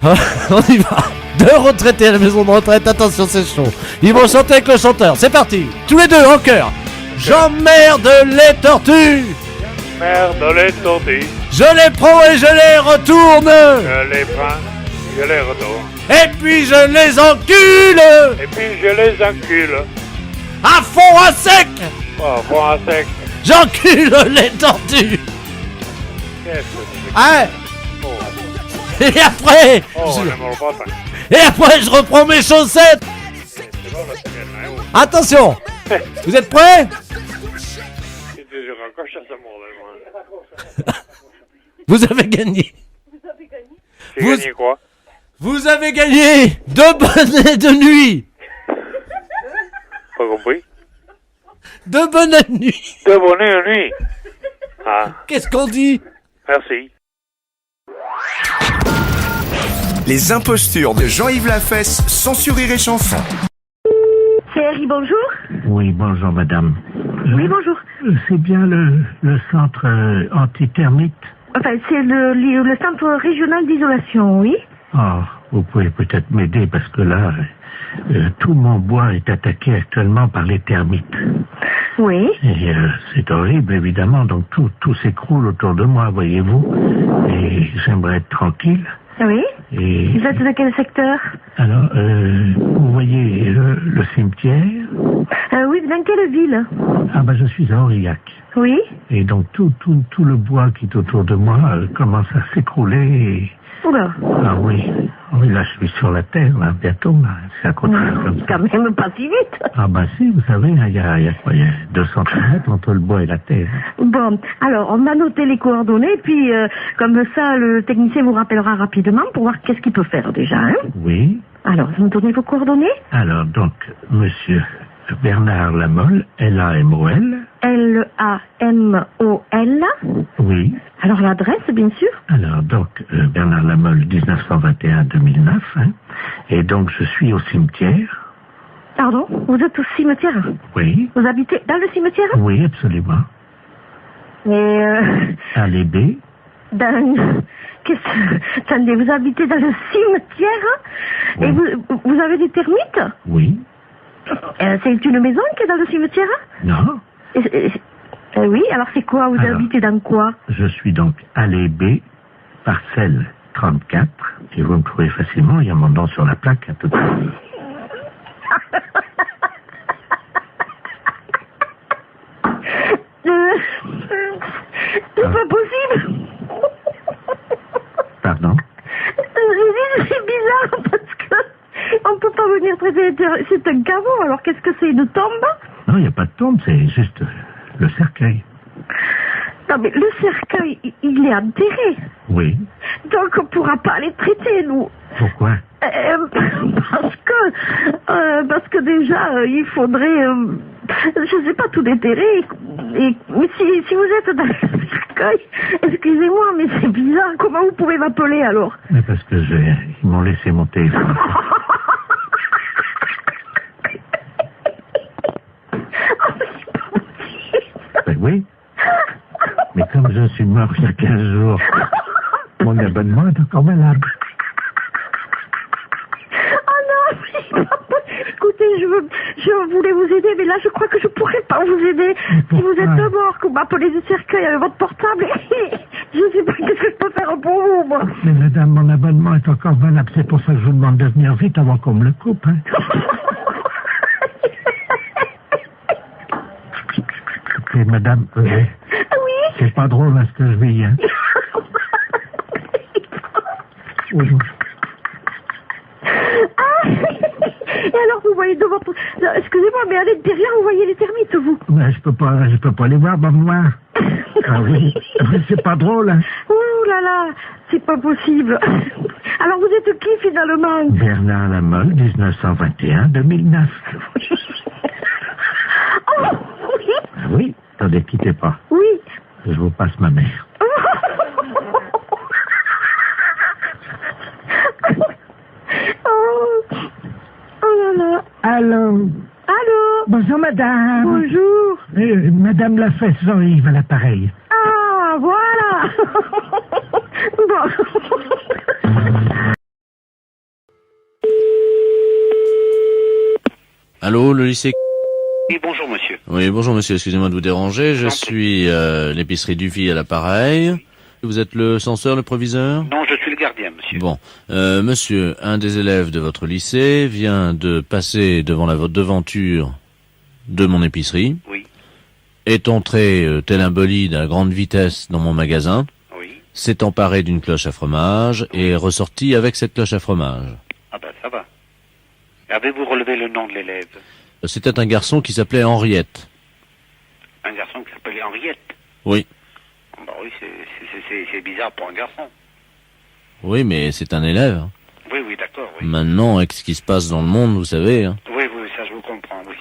On y va. Deux retraités à la maison de retraite, attention, c'est chaud. Ils vont chanter avec le chanteur, c'est parti. Tous les deux, en chœur. J'emmerde les tortues. J'emmerde les tortues. Je les prends et je les retourne. Je les prends, je les retourne. Et puis je les encule. Et puis je les encule. À fond, à sec. Oh, fond à sec. J'encule les tortues. Qu'est-ce que c'est? Hein? Oh. Et après Et après je reprends mes chaussettes. Attention. Vous êtes prêts? Vous avez gagné. J'ai gagné quoi? Vous avez gagné 2 bonnets de nuit. Pas compris? 2 bonnets de nuit. 2 bonnets de nuit. Ah. Qu'est-ce qu'on dit? Merci. Les impostures de Jean-Yves Lafesse sont sur Rire et Chanson. Thierry, bonjour. Oui, bonjour madame. Oui, bonjour. C'est bien le centre anti-thermite? Enfin, c'est le centre régional d'isolation, oui. Ah, vous pouvez peut-être m'aider parce que là, tout mon bois est attaqué actuellement par les termites. Oui. Et c'est horrible, évidemment, donc tout s'écroule autour de moi, voyez-vous. Et j'aimerais être tranquille. Oui. Et Vous êtes de quel secteur? alors, vous voyez le cimetière? Oui, dans quelle ville? Ah ben, je suis à Aurillac. Oui. Et donc tout le bois qui est autour de moi commence à s'écrouler. Et... Oula. Ah oui, là je suis sur la terre, là, bientôt, là. C'est à côté comme ça. Quand même pas si vite. Ah ben si, vous savez, il y a quoi, il y a 2 centimètres entre le bois et la terre. Bon, alors on a noté les coordonnées, puis comme ça le technicien vous rappellera rapidement pour voir qu'est-ce qu'il peut faire déjà, hein. Oui. Alors, vous me donnez vos coordonnées? Alors, donc, monsieur Bernard Lamolle, L-A-M-O-L. L-A-M-O-L. Oui. Alors l'adresse, bien sûr. Alors, donc, Bernard Lamolle, 1921-2009. Hein. Et donc, je suis au cimetière. Pardon? Vous êtes au cimetière? Oui. Vous habitez dans le cimetière? Oui, absolument. Et Allée B. Attendez, vous habitez dans le cimetière? Oui. Et vous avez des termites? Oui. C'est une maison qui est dans le cimetière? Non. Oui, alors c'est quoi? Vous habitez dans quoi? Je suis donc allée B, parcelle 34, et vous me trouvez facilement, il y a mon nom sur la plaque à tout à l'heure. C'est pas possible. Pardon? C'est bizarre parce que on peut pas venir traiter. C'est un caveau, alors qu'est-ce que c'est, une tombe? Non, il n'y a pas de tombe, c'est juste le cercueil. Non, mais le cercueil, il est enterré. Oui. Donc, on pourra pas les traiter, nous. Pourquoi? Parce que déjà, il faudrait, je sais pas, tout déterrer. Mais si vous êtes dans le cercueil, excusez-moi, mais c'est bizarre. Comment vous pouvez m'appeler alors? Mais parce que ils m'ont laissé mon téléphone. Ben oui. Mais comme je suis mort il y a 15 jours, mon abonnement est encore valable. Écoutez, je voulais vous aider, mais là, je crois que je pourrais pas vous aider. Si vous êtes mort, que vous m'appelez du cercueil avec votre portable, je sais pas qu'est-ce que je peux faire pour vous, moi. Mais madame, mon abonnement est encore valable. C'est pour ça que je vous demande de venir vite avant qu'on me le coupe, hein. Écoutez, madame, oui. C'est pas drôle, hein, ce que je vis, hein. Oui. Et alors, vous voyez devant... Excusez-moi, mais à l'intérieur, vous voyez les termites, vous? Mais je peux pas les voir, moi. Ah oui, c'est pas drôle, hein. Ouh là là, c'est pas possible. Alors, vous êtes qui, finalement? Bernard Lamolle, 1921-2009. Oh, oui. Ah oui, attendez, quittez pas. Oui. Je vous passe ma mère. Oh là là. Allô? Allô? Bonjour, madame. Bonjour. Madame Lafesse, Jean-Yves à l'appareil. Ah, voilà. Bon. Allô, le lycée? Oui, bonjour, monsieur. Oui, bonjour, monsieur. Excusez-moi de vous déranger. Je suis l'épicerie Dufy à l'appareil. Vous êtes le censeur, le proviseur? Non, je suis le gardien, monsieur. Bon. Monsieur, un des élèves de votre lycée vient de passer devant la devanture de mon épicerie. Oui. Est entré tel un bolide à grande vitesse dans mon magasin. Oui. S'est emparé d'une cloche à fromage et est ressorti avec cette cloche à fromage. Ah ben, ça va. Avez-vous relevé le nom de l'élève? C'était un garçon qui s'appelait Henriette. Un garçon qui s'appelait Henriette? Oui. Bah oui, c'est bizarre pour un garçon. Oui, mais c'est un élève. Hein. Oui, oui, d'accord, oui. Maintenant, avec ce qui se passe dans le monde, vous savez. Hein. Oui, oui, ça je vous comprends, oui.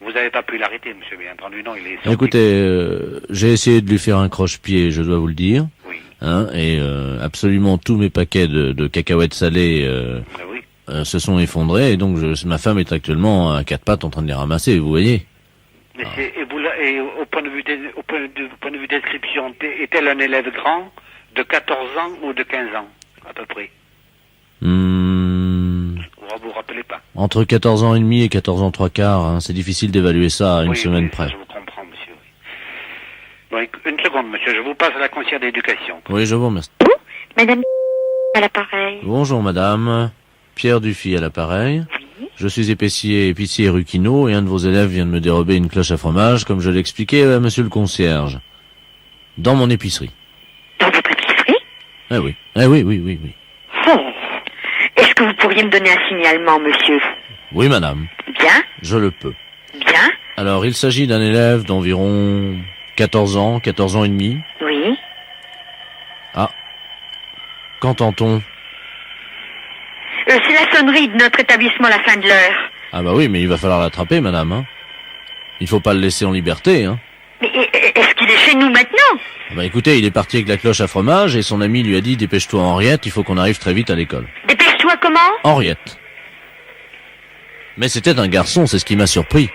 Vous n'avez pas pu l'arrêter, monsieur, bien entendu, non, il est sorti. Écoutez, j'ai essayé de lui faire un croche-pied, je dois vous le dire. Oui. Hein, et absolument tous mes paquets de cacahuètes salées se sont effondrés, et donc ma femme est actuellement à quatre pattes en train de les ramasser, vous voyez. Mais et au point de vue description, est-elle un élève grand de 14 ans ou de 15 ans, à peu près? Vous vous rappelez pas? Entre 14 ans et demi et 14 ans 3/4, hein, c'est difficile d'évaluer ça à une semaine près. Je vous comprends, monsieur. Oui. Bon, une seconde, monsieur, je vous passe à la conseillère d'éducation. Oui, je vous remercie. Madame à l'appareil. Bonjour, madame. Pierre Dufy à l'appareil. Oui. Je suis épicier rue Quinault, et un de vos élèves vient de me dérober une cloche à fromage, comme je l'expliquais à monsieur le concierge. Dans mon épicerie. Dans votre épicerie? Eh oui. Eh oui, oui, oui, oui. Oh. Est-ce que vous pourriez me donner un signalement, monsieur? Oui, madame. Bien. Je le peux. Bien. Alors, il s'agit d'un élève d'environ 14 ans et demi. Oui. Ah. Qu'entend-on? C'est la sonnerie de notre établissement à la fin de l'heure. Ah bah oui, mais il va falloir l'attraper, madame. Hein. Il faut pas le laisser en liberté. Hein. Mais est-ce qu'il est chez nous maintenant? Ah bah écoutez, il est parti avec la cloche à fromage et son ami lui a dit « Dépêche-toi, Henriette, il faut qu'on arrive très vite à l'école. » Dépêche-toi comment? Henriette. Mais c'était un garçon, c'est ce qui m'a surpris.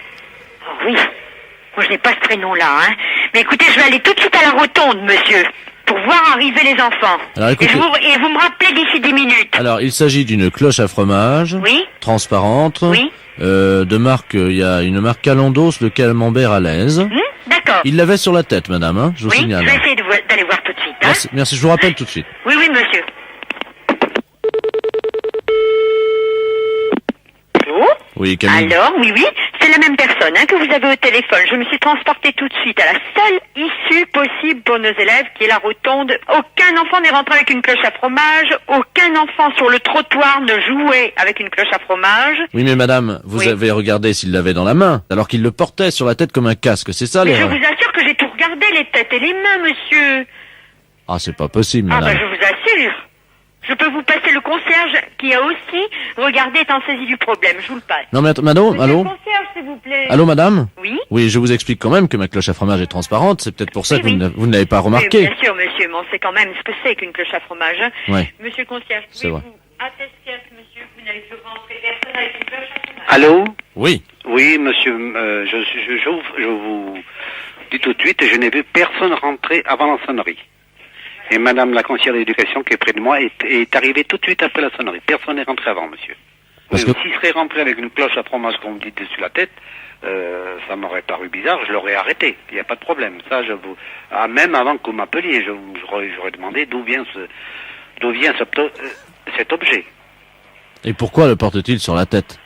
Oh oui. Moi, je n'ai pas ce prénom-là, hein. Mais écoutez, je vais aller tout de suite à la rotonde, monsieur, pour voir arriver les enfants. Alors, écoutez... et vous me rappelez d'ici 10 minutes. Alors, il s'agit d'une cloche à fromage, oui, transparente, oui, de marque, il y a une marque Calandos, le camembert à l'aise. D'accord. Il l'avait sur la tête, madame, hein, je vous oui, signale. je vais essayer d'aller voir tout de suite. Hein. Merci, merci, je vous rappelle tout de suite. Oui, oui, monsieur. Allô? Oui, Camille. Alors, oui, c'est la même personne que vous avez au téléphone. Je me suis transportée tout de suite à la seule issue possible pour nos élèves, qui est la rotonde. Aucun enfant n'est rentré avec une cloche à fromage. Aucun enfant sur le trottoir ne jouait avec une cloche à fromage. Oui, mais madame, avez regardé s'il l'avait dans la main, alors qu'il le portait sur la tête comme un casque, c'est ça Mais l'erreur? je vous assure que j'ai tout regardé. regardez les têtes et les mains, monsieur. Ah, c'est pas possible, Ah, madame. bah, je vous assure. Je peux vous passer le concierge qui a aussi regardé est en saisie du problème. Je vous le passe. Non, mais madame, Monsieur allô? le concierge, s'il vous plaît. Allô, madame? Oui? Oui, je vous explique quand même que ma cloche à fromage est transparente. C'est peut-être pour ça que Oui, vous ne l'avez pas Oui, remarqué. bien sûr, monsieur, mais on sait quand même ce que c'est qu'une cloche à fromage. Hein. Ouais. Monsieur le concierge, C'est vrai. pouvez-vous attester à ce monsieur que vous n'avez plus rentré personne avec une cloche à fromage? Allô? Oui. Oui, monsieur, je vous dis tout de suite, je n'ai vu personne rentrer avant la sonnerie. Et madame la conseillère d'éducation qui est près de moi est arrivée tout de suite après la sonnerie. Personne n'est rentré avant, monsieur. Parce Oui, que- s'il serait rentré avec une cloche à fromage, comme vous dites, dessus la tête, ça m'aurait paru bizarre, je l'aurais arrêté. Il n'y a pas de problème. Ça, je vous... Ah, même avant que vous m'appeliez, j'aurais demandé d'où vient cet objet. Et pourquoi le porte-t-il sur la tête?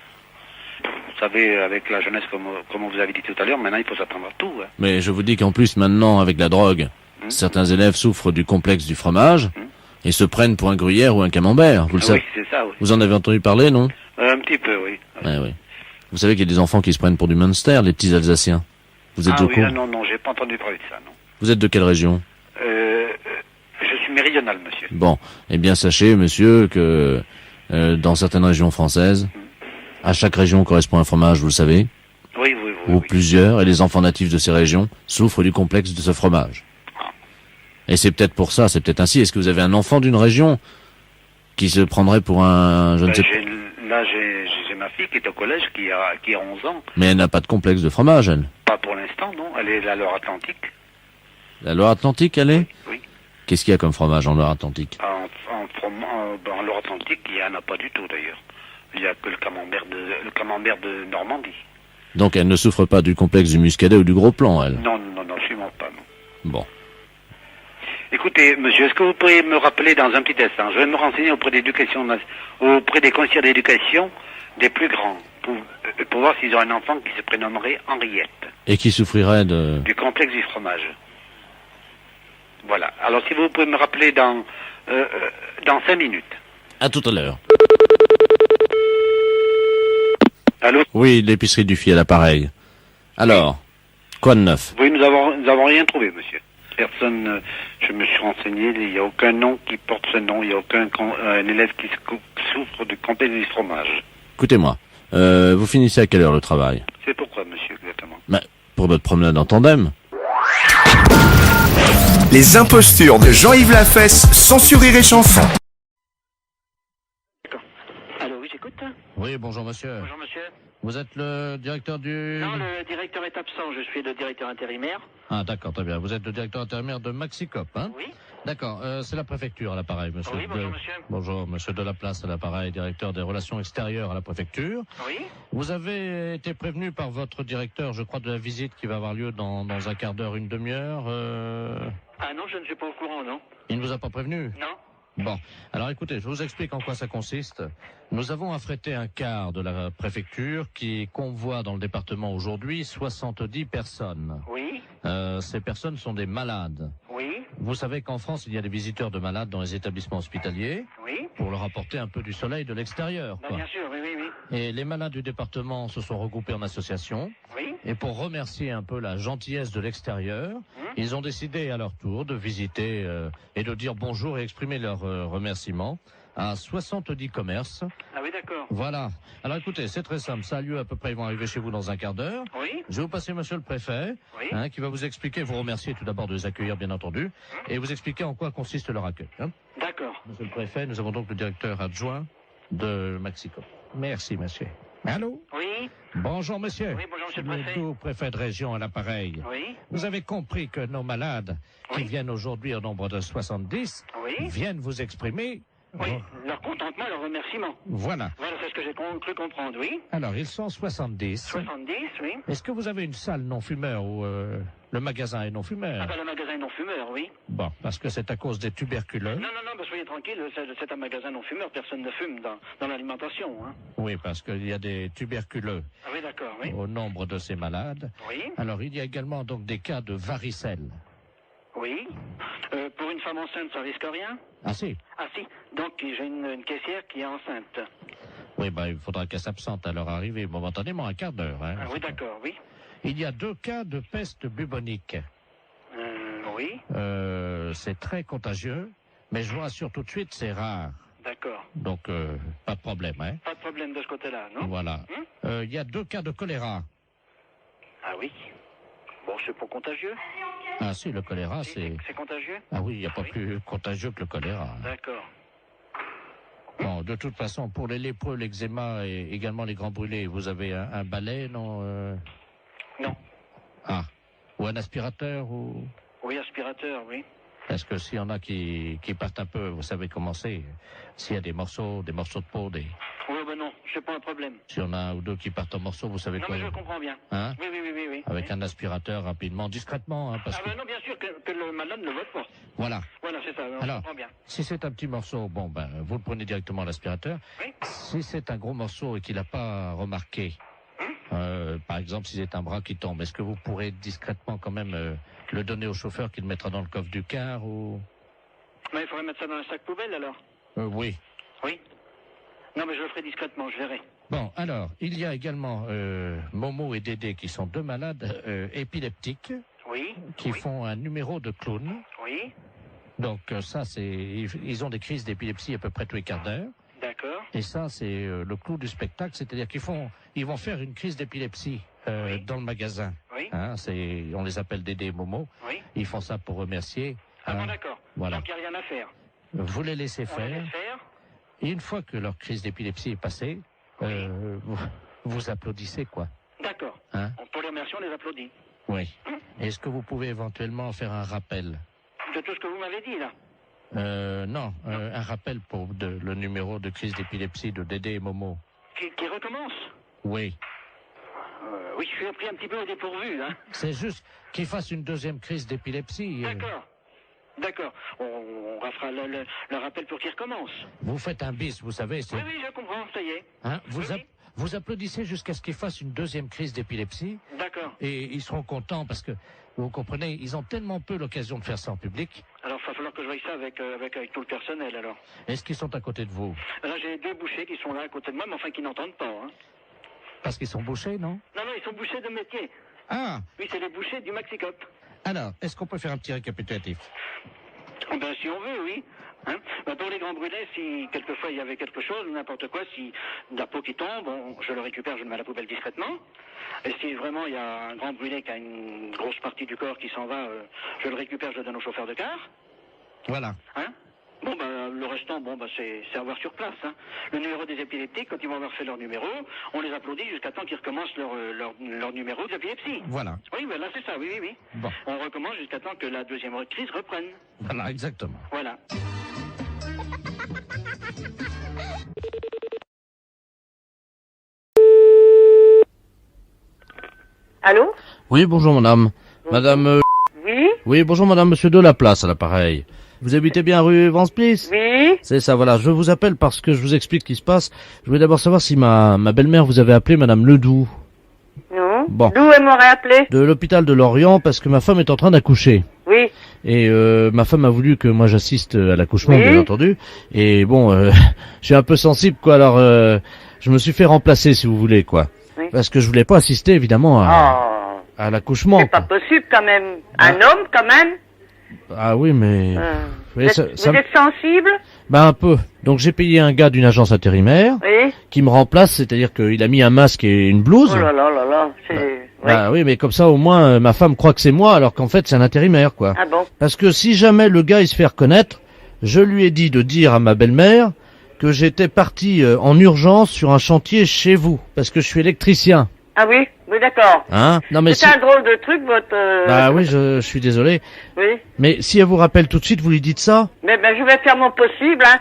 Vous savez, avec la jeunesse, comme vous avez dit tout à l'heure, maintenant il faut s'attendre à tout. Hein. Mais je vous dis qu'en plus, maintenant, avec la drogue, certains élèves souffrent du complexe du fromage et se prennent pour un gruyère ou un camembert. Vous le savez. Oui, c'est ça, oui. Vous en avez entendu parler, non? Un petit peu, oui. Ouais, oui. Vous savez qu'il y a des enfants qui se prennent pour du Munster, les petits Alsaciens. Vous êtes au oui, courant? non, j'ai pas entendu parler de ça, non. Vous êtes de quelle région? Je suis méridional, monsieur. Bon, eh bien sachez, monsieur, que dans certaines régions françaises, à chaque région correspond un fromage, vous le savez, Oui. ou plusieurs, et les enfants natifs de ces régions souffrent du complexe de ce fromage. Et c'est peut-être pour ça, c'est peut-être ainsi. Est-ce que vous avez un enfant d'une région qui se prendrait pour un... je ne sais pas. J'ai ma fille qui est au collège, qui a 11 ans. Mais elle n'a pas de complexe de fromage, elle. Pas pour l'instant, non. Elle est à Loire-Atlantique. La Loire-Atlantique, elle est? Oui. Qu'est-ce qu'il y a comme fromage en Loire-Atlantique? En Loire-Atlantique, il n'y en a pas du tout, d'ailleurs. Il n'y a que le camembert de Normandie. Donc elle ne souffre pas du complexe du muscadet ou du gros plan, elle? Non, absolument pas, non. Bon. Écoutez, monsieur, est-ce que vous pourriez me rappeler dans un petit instant? Je vais me renseigner auprès auprès des conseillers d'éducation des plus grands, pour voir s'ils ont un enfant qui se prénommerait Henriette, Et qui souffrirait de... du complexe du fromage. Voilà. Alors, si vous pouvez me rappeler dans 5 minutes. À tout à l'heure. Allô? Oui, l'épicerie du Fiel à l'appareil. Alors, quoi de neuf? Oui, nous avons rien trouvé, monsieur. Personne, je me suis renseigné, il n'y a aucun nom qui porte ce nom, il n'y a aucun un élève qui souffre du complexe du fromage. Écoutez-moi, vous finissez à quelle heure le travail? C'est pourquoi, monsieur, exactement? Pour notre promenade en tandem. Les impostures de Jean-Yves Lafesse sont sur Rire et Chanson. Allô, oui, j'écoute. Oui, bonjour monsieur. Bonjour, monsieur. Vous êtes le directeur du... Non, le directeur est absent, je suis le directeur intérimaire. Ah d'accord, très bien. Vous êtes le directeur intérimaire de Maxicop, hein? Oui. D'accord, c'est la préfecture à l'appareil, monsieur. Oui, bonjour, monsieur. Bonjour, monsieur Delaplace à l'appareil, directeur des relations extérieures à la préfecture. Oui. Vous avez été prévenu par votre directeur, je crois, de la visite qui va avoir lieu dans un quart d'heure, une demi-heure. Ah non, je ne suis pas au courant, non. Il ne vous a pas prévenu? Non. Bon, alors écoutez, je vous explique en quoi ça consiste. Nous avons affrété un quart de la préfecture qui convoie dans le département aujourd'hui 70 personnes. Oui. Ces personnes sont des malades. Oui. Vous savez qu'en France, il y a des visiteurs de malades dans les établissements hospitaliers Oui. pour leur apporter un peu du soleil de l'extérieur. Bah, quoi. bien sûr, oui. Et les malades du département se sont regroupés en association. Oui. Et pour remercier un peu la gentillesse de l'extérieur, ils ont décidé à leur tour de visiter et de dire bonjour et exprimer leurs remerciements à 70 commerces. Ah oui, d'accord. Voilà. Alors écoutez, c'est très simple. Ça a lieu à peu près, ils vont arriver chez vous dans un quart d'heure. Oui. Je vais vous passer monsieur le préfet, Oui. qui va vous expliquer, vous remercier tout d'abord de les accueillir, bien entendu, et vous expliquer en quoi consiste leur accueil. Hein. D'accord. Monsieur le préfet, nous avons donc le directeur adjoint de Maxicop. Merci, monsieur. Allô? Oui. Bonjour, monsieur. Oui, bonjour, monsieur le préfet. Le préfet de région à l'appareil. Oui. Vous avez compris que nos malades, qui viennent aujourd'hui au nombre de 70, viennent vous exprimer... Oui, leur contentement, leur remerciement. Voilà. Voilà, c'est ce que j'ai cru comprendre, oui. Alors, ils sont 70. 70, oui. Est-ce que vous avez une salle non-fumeur ou le magasin est non-fumeur? Ah, bah, le magasin non-fumeur, oui. Bon, parce que c'est à cause des tuberculeux. Non, bah, soyez tranquille, c'est un magasin non-fumeur, personne ne fume dans l'alimentation, hein. Oui, parce qu'il y a des tuberculeux Ah oui, d'accord, oui. au nombre de ces malades. Oui. Alors, il y a également donc des cas de varicelle. Oui. Pour une femme enceinte, ça risque rien? Ah si? Ah si. Donc, j'ai une caissière qui est enceinte. Oui, il faudra qu'elle s'absente à leur arrivée momentanément, un quart d'heure. Hein. Ah oui, d'accord, oui. Il y a 2 cas de peste bubonique. Oui. C'est très contagieux, mais je vous rassure tout de suite, c'est rare. D'accord. Donc, pas de problème, hein. Pas de problème de ce côté-là, non? Voilà. Il y a 2 cas de choléra. Ah oui. Bon, c'est pas contagieux. Ah si, le choléra, c'est... C'est contagieux? Ah oui, il n'y a pas plus contagieux que le choléra. D'accord. Bon, de toute façon, pour les lépreux, l'eczéma et également les grands brûlés, vous avez un balai, non Non. Ah. Ou un aspirateur, ou... Oui, aspirateur, oui. Parce que s'il y en a qui partent un peu, vous savez comment c'est. S'il y a des morceaux de peau, des... Oui, ben non, c'est pas un problème. S'il y en a un ou deux qui partent en morceaux, vous savez Non, quoi. mais je comprends bien. Hein? Oui. Avec un aspirateur, rapidement, discrètement, hein, parce Ah que... ben non, bien sûr que le malade ne le vote pas. Voilà. Voilà, c'est ça, je Alors, comprends bien. si c'est un petit morceau, bon, ben, vous le prenez directement à l'aspirateur. Oui. Si c'est un gros morceau et qu'il n'a pas remarqué, par exemple, si c'est un bras qui tombe, est-ce que vous pourrez discrètement quand même le donner au chauffeur qui le mettra dans le coffre du car ou... Mais il faudrait mettre ça dans un sac poubelle, alors. Oui. Oui. Non, mais je le ferai discrètement, je verrai. Bon, alors, il y a également Momo et Dédé qui sont 2 malades épileptiques. Oui. Qui font un numéro de clown. Oui. Donc ça, c'est... Ils ont des crises d'épilepsie à peu près tous les quarts d'heure. D'accord. Et ça, c'est le clou du spectacle, c'est-à-dire ils vont faire une crise d'épilepsie dans le magasin. Oui. Hein, on les appelle Dédé et Momo. Oui. Ils font ça pour remercier. Ah bon, d'accord. Voilà. Donc il n'y a rien à faire. Vous les laissez On les faire. laisse faire. Et une fois que leur crise d'épilepsie est passée, vous applaudissez, quoi. D'accord. Hein? Pour les remercier, on les applaudit. Oui. Est-ce que vous pouvez éventuellement faire un rappel? De tout ce que vous m'avez dit, là. Non, un rappel pour le numéro de crise d'épilepsie de Dédé et Momo. Qui recommence? Oui. Oui, je suis pris un petit peu au dépourvu, hein. C'est juste qu'ils fassent une 2e crise d'épilepsie. D'accord. D'accord. On fera le rappel pour qu'il recommence. Vous faites un bis, vous savez. Oui, je comprends, ça y est. Hein, vous applaudissez jusqu'à ce qu'ils fassent une 2e crise d'épilepsie. D'accord. Et ils seront contents parce que, vous comprenez, ils ont tellement peu l'occasion de faire ça en public. Alors, il va falloir que je voie ça avec tout le personnel, alors. Est-ce qu'ils sont à côté de vous? Là, j'ai 2 bouchers qui sont là à côté de moi, mais enfin qui n'entendent pas, hein. Parce qu'ils sont bouchés, non? Non, ils sont bouchers de métier. Ah! Oui, c'est les bouchers du Maxicop. Alors, est-ce qu'on peut faire un petit récapitulatif? Ben, si on veut, oui. Hein? Ben, pour les grands brûlés, si quelquefois il y avait quelque chose, n'importe quoi, si de la peau qui tombe, je le récupère, je le mets à la poubelle discrètement. Et si vraiment il y a un grand brûlé qui a une grosse partie du corps qui s'en va, je le récupère, je le donne au chauffeur de car. Voilà. Hein? Bon, le restant, c'est à voir sur place. Hein. Le numéro des épileptiques, quand ils vont avoir fait leur numéro, on les applaudit jusqu'à temps qu'ils recommencent leur numéro d'épilepsie. Voilà. Oui, là, c'est ça, oui. Bon. On recommence jusqu'à temps que la 2e crise reprenne. Voilà, exactement. Voilà. Allô? Oui, bonjour madame. Madame... Oui? Oui, bonjour madame, monsieur Delaplace à l'appareil. Vous habitez bien rue Vance-Bliss? Oui. C'est ça, voilà. Je vous appelle parce que je vous explique ce qui se passe. Je voulais d'abord savoir si ma belle-mère vous avait appelé madame Ledoux. Non. Bon. D'où elle m'aurait appelé? De l'hôpital de Lorient parce que ma femme est en train d'accoucher. Oui. Et ma femme a voulu que moi j'assiste à l'accouchement, Oui. bien entendu. Et bon, je suis un peu sensible, quoi. Alors, je me suis fait remplacer, si vous voulez, quoi. Oui. Parce que je voulais pas assister, évidemment, à l'accouchement. C'est pas possible quand même. Un homme quand même? Ah oui, mais... Vous êtes sensible? Bah un peu. Donc j'ai payé un gars d'une agence intérimaire Oui. qui me remplace, c'est-à-dire qu'il a mis un masque et une blouse. Oh là, c'est... Ah oui, mais comme ça au moins ma femme croit que c'est moi alors qu'en fait c'est un intérimaire, quoi. Ah bon? Parce que si jamais le gars il se fait reconnaître, je lui ai dit de dire à ma belle-mère que j'étais parti en urgence sur un chantier chez vous parce que je suis électricien. Ah oui, d'accord. Hein? Non mais c'est un drôle de truc, votre... Bah oui, je suis désolé. Oui. Mais si elle vous rappelle tout de suite, vous lui dites ça? Mais je vais faire mon possible, hein.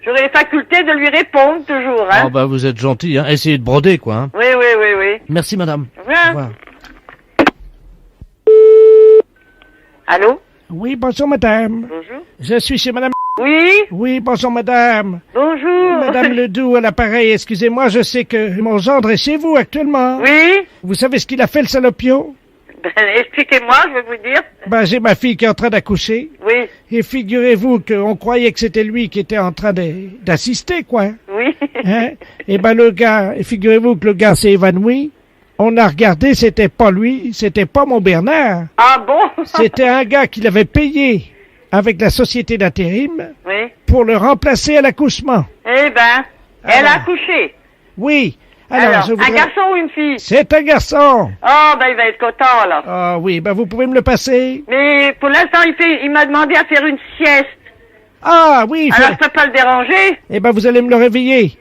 J'aurai les facultés de lui répondre, toujours, hein. Ah bah vous êtes gentil, hein. Essayez de broder, quoi, hein. Oui. Merci madame. Au revoir. Allô? Oui, bonjour madame. Bonjour. Je suis chez madame... Oui? Oui, bonjour madame. Bonjour. Madame Ledoux à l'appareil, excusez-moi, je sais que mon gendre est chez vous actuellement. Oui? Vous savez ce qu'il a fait, le salopio? Expliquez-moi, je vais vous dire. J'ai ma fille qui est en train d'accoucher. Oui. Et figurez-vous qu'on croyait que c'était lui qui était en train d'assister, quoi. Oui. Hein? Et le gars, figurez-vous que le gars s'est évanoui. On a regardé, c'était pas lui, c'était pas mon Bernard. Ah bon? C'était un gars qui l'avait payé avec la société d'intérim Oui. pour le remplacer à l'accouchement. Eh ben, elle a accouché. Oui. Alors, je voudrais- un garçon ou une fille? C'est un garçon. Oh, ben il va être content alors. Ah oui, ben vous pouvez me le passer. Mais pour l'instant, il m'a demandé à faire une sieste. Ah oui. Alors, je peux pas le déranger? Eh ben vous allez me le réveiller.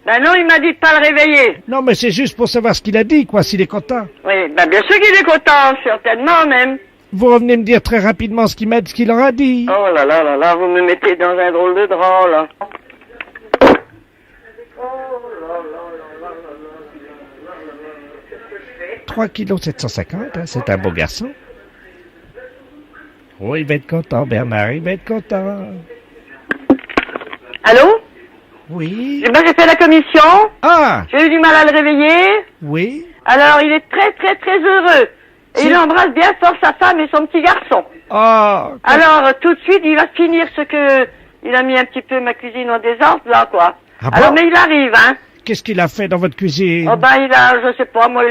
Ben non, il m'a dit de pas le réveiller. Non, mais c'est juste pour savoir ce qu'il a dit, quoi, s'il est content. Oui, ben bien sûr qu'il est content, certainement même. Vous revenez me dire très rapidement ce qu'il aura dit. Oh là là là là, vous me mettez dans un drôle de drap, là. 3 kg 750, hein, c'est un beau garçon. Oh, il va être content, Bernard, il va être content. Allô? Oui. Eh ben, j'ai fait la commission. Ah! J'ai eu du mal à le réveiller. Oui. Alors, il est très très très heureux. Et il embrasse bien fort sa femme et son petit garçon. Oh! Alors, tout de suite, il va finir ce que... Il a mis un petit peu ma cuisine en désordre, là, quoi. Ah Alors, bon? mais il arrive, hein. Qu'est-ce qu'il a fait dans votre cuisine? Oh, ben, il a, je sais pas, moi,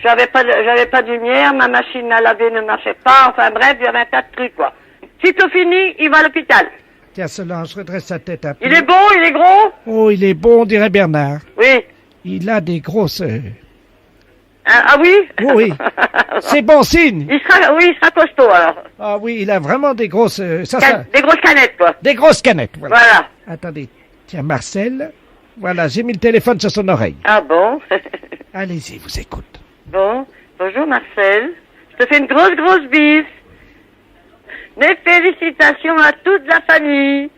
j'avais pas de lumière, ma machine à laver ne marchait pas, enfin, bref, il y avait un tas de trucs, quoi. Sitôt fini, il va à l'hôpital. Tiens, Solange, redresse sa tête un peu. Il est beau, il est gros? Oh, il est bon, on dirait Bernard. Oui. Il a des grosses... Ah oui? Oui. C'est bon signe. Il sera costaud, alors. Ah oui, il a vraiment des grosses... Des grosses canettes, quoi. Des grosses canettes, voilà. Voilà. Attendez. Tiens, Marcel. Voilà, j'ai mis le téléphone sur son oreille. Ah bon? Allez-y, vous écoute. Bon, bonjour Marcel. Je te fais une grosse, grosse bise. Mes félicitations à toute la famille.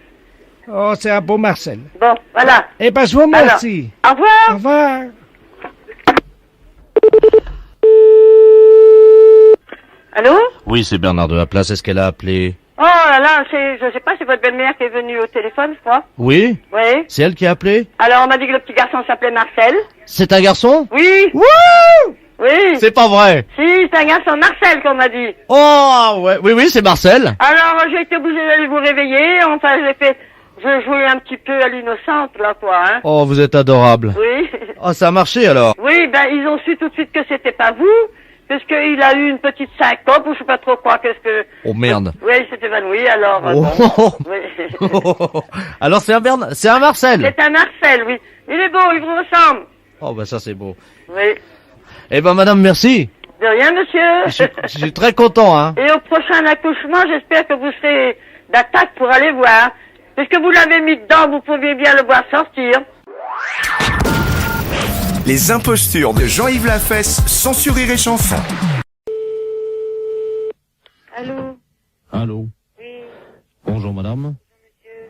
Oh, c'est un beau Marcel. Bon, voilà. Eh ben, je vous remercie. Alors, au revoir. Au revoir. Allô? Oui, c'est Bernard de la Place. Est-ce qu'elle a appelé? Oh là là, je sais pas, c'est votre belle-mère qui est venue au téléphone, je crois. Oui? Oui. C'est elle qui a appelé? Alors, on m'a dit que le petit garçon s'appelait Marcel. C'est un garçon? Oui. Wouh! Oui. C'est pas vrai. Si, c'est un garçon, Marcel, qu'on m'a dit. Oh, ouais. Oui, c'est Marcel. Alors, j'ai été obligée d'aller vous réveiller. Enfin, je jouais un petit peu à l'innocente, là, quoi, hein. Oh, vous êtes adorable. Oui. Oh, ça a marché, alors. Oui, ben, ils ont su tout de suite que c'était pas vous, puisqu'il a eu une petite syncope, ou je sais pas trop quoi, qu'est-ce que... Oh, merde. Oui, il s'est évanoui, alors... Oh. bon. Oui. Alors, c'est un Marcel. C'est un Marcel, oui. Il est beau, il vous ressemble. Oh, bah, ça, c'est beau. Oui. Eh ben, madame, merci. De rien, monsieur. Je suis très content, hein. Et au prochain accouchement, j'espère que vous serez d'attaque pour aller voir. Puisque vous l'avez mis dedans, vous pouviez bien le voir sortir. Les impostures de Jean-Yves Lafesse, sans Rire et Chanson. Allô? Allô? Oui. Bonjour, madame.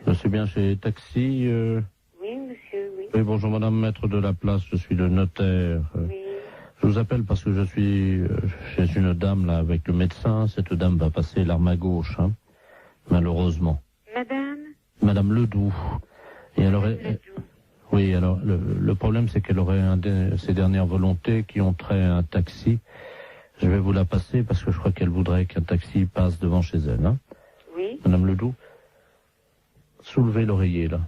Bonjour, Je suis bien chez Taxi. Oui, monsieur, oui. Oui, bonjour, madame, maître de la place. Je suis le notaire. Oui. Je vous appelle parce que je suis chez une dame, là, avec le médecin. Cette dame va passer l'arme à gauche, hein, malheureusement. Madame? Madame Ledoux. Et alors, oui, alors, le problème, c'est qu'elle aurait ses dernières volontés qui ont trait à un taxi. Je vais vous la passer parce que je crois qu'elle voudrait qu'un taxi passe devant chez elle, hein. Oui. Madame Ledoux, soulevez l'oreiller, là.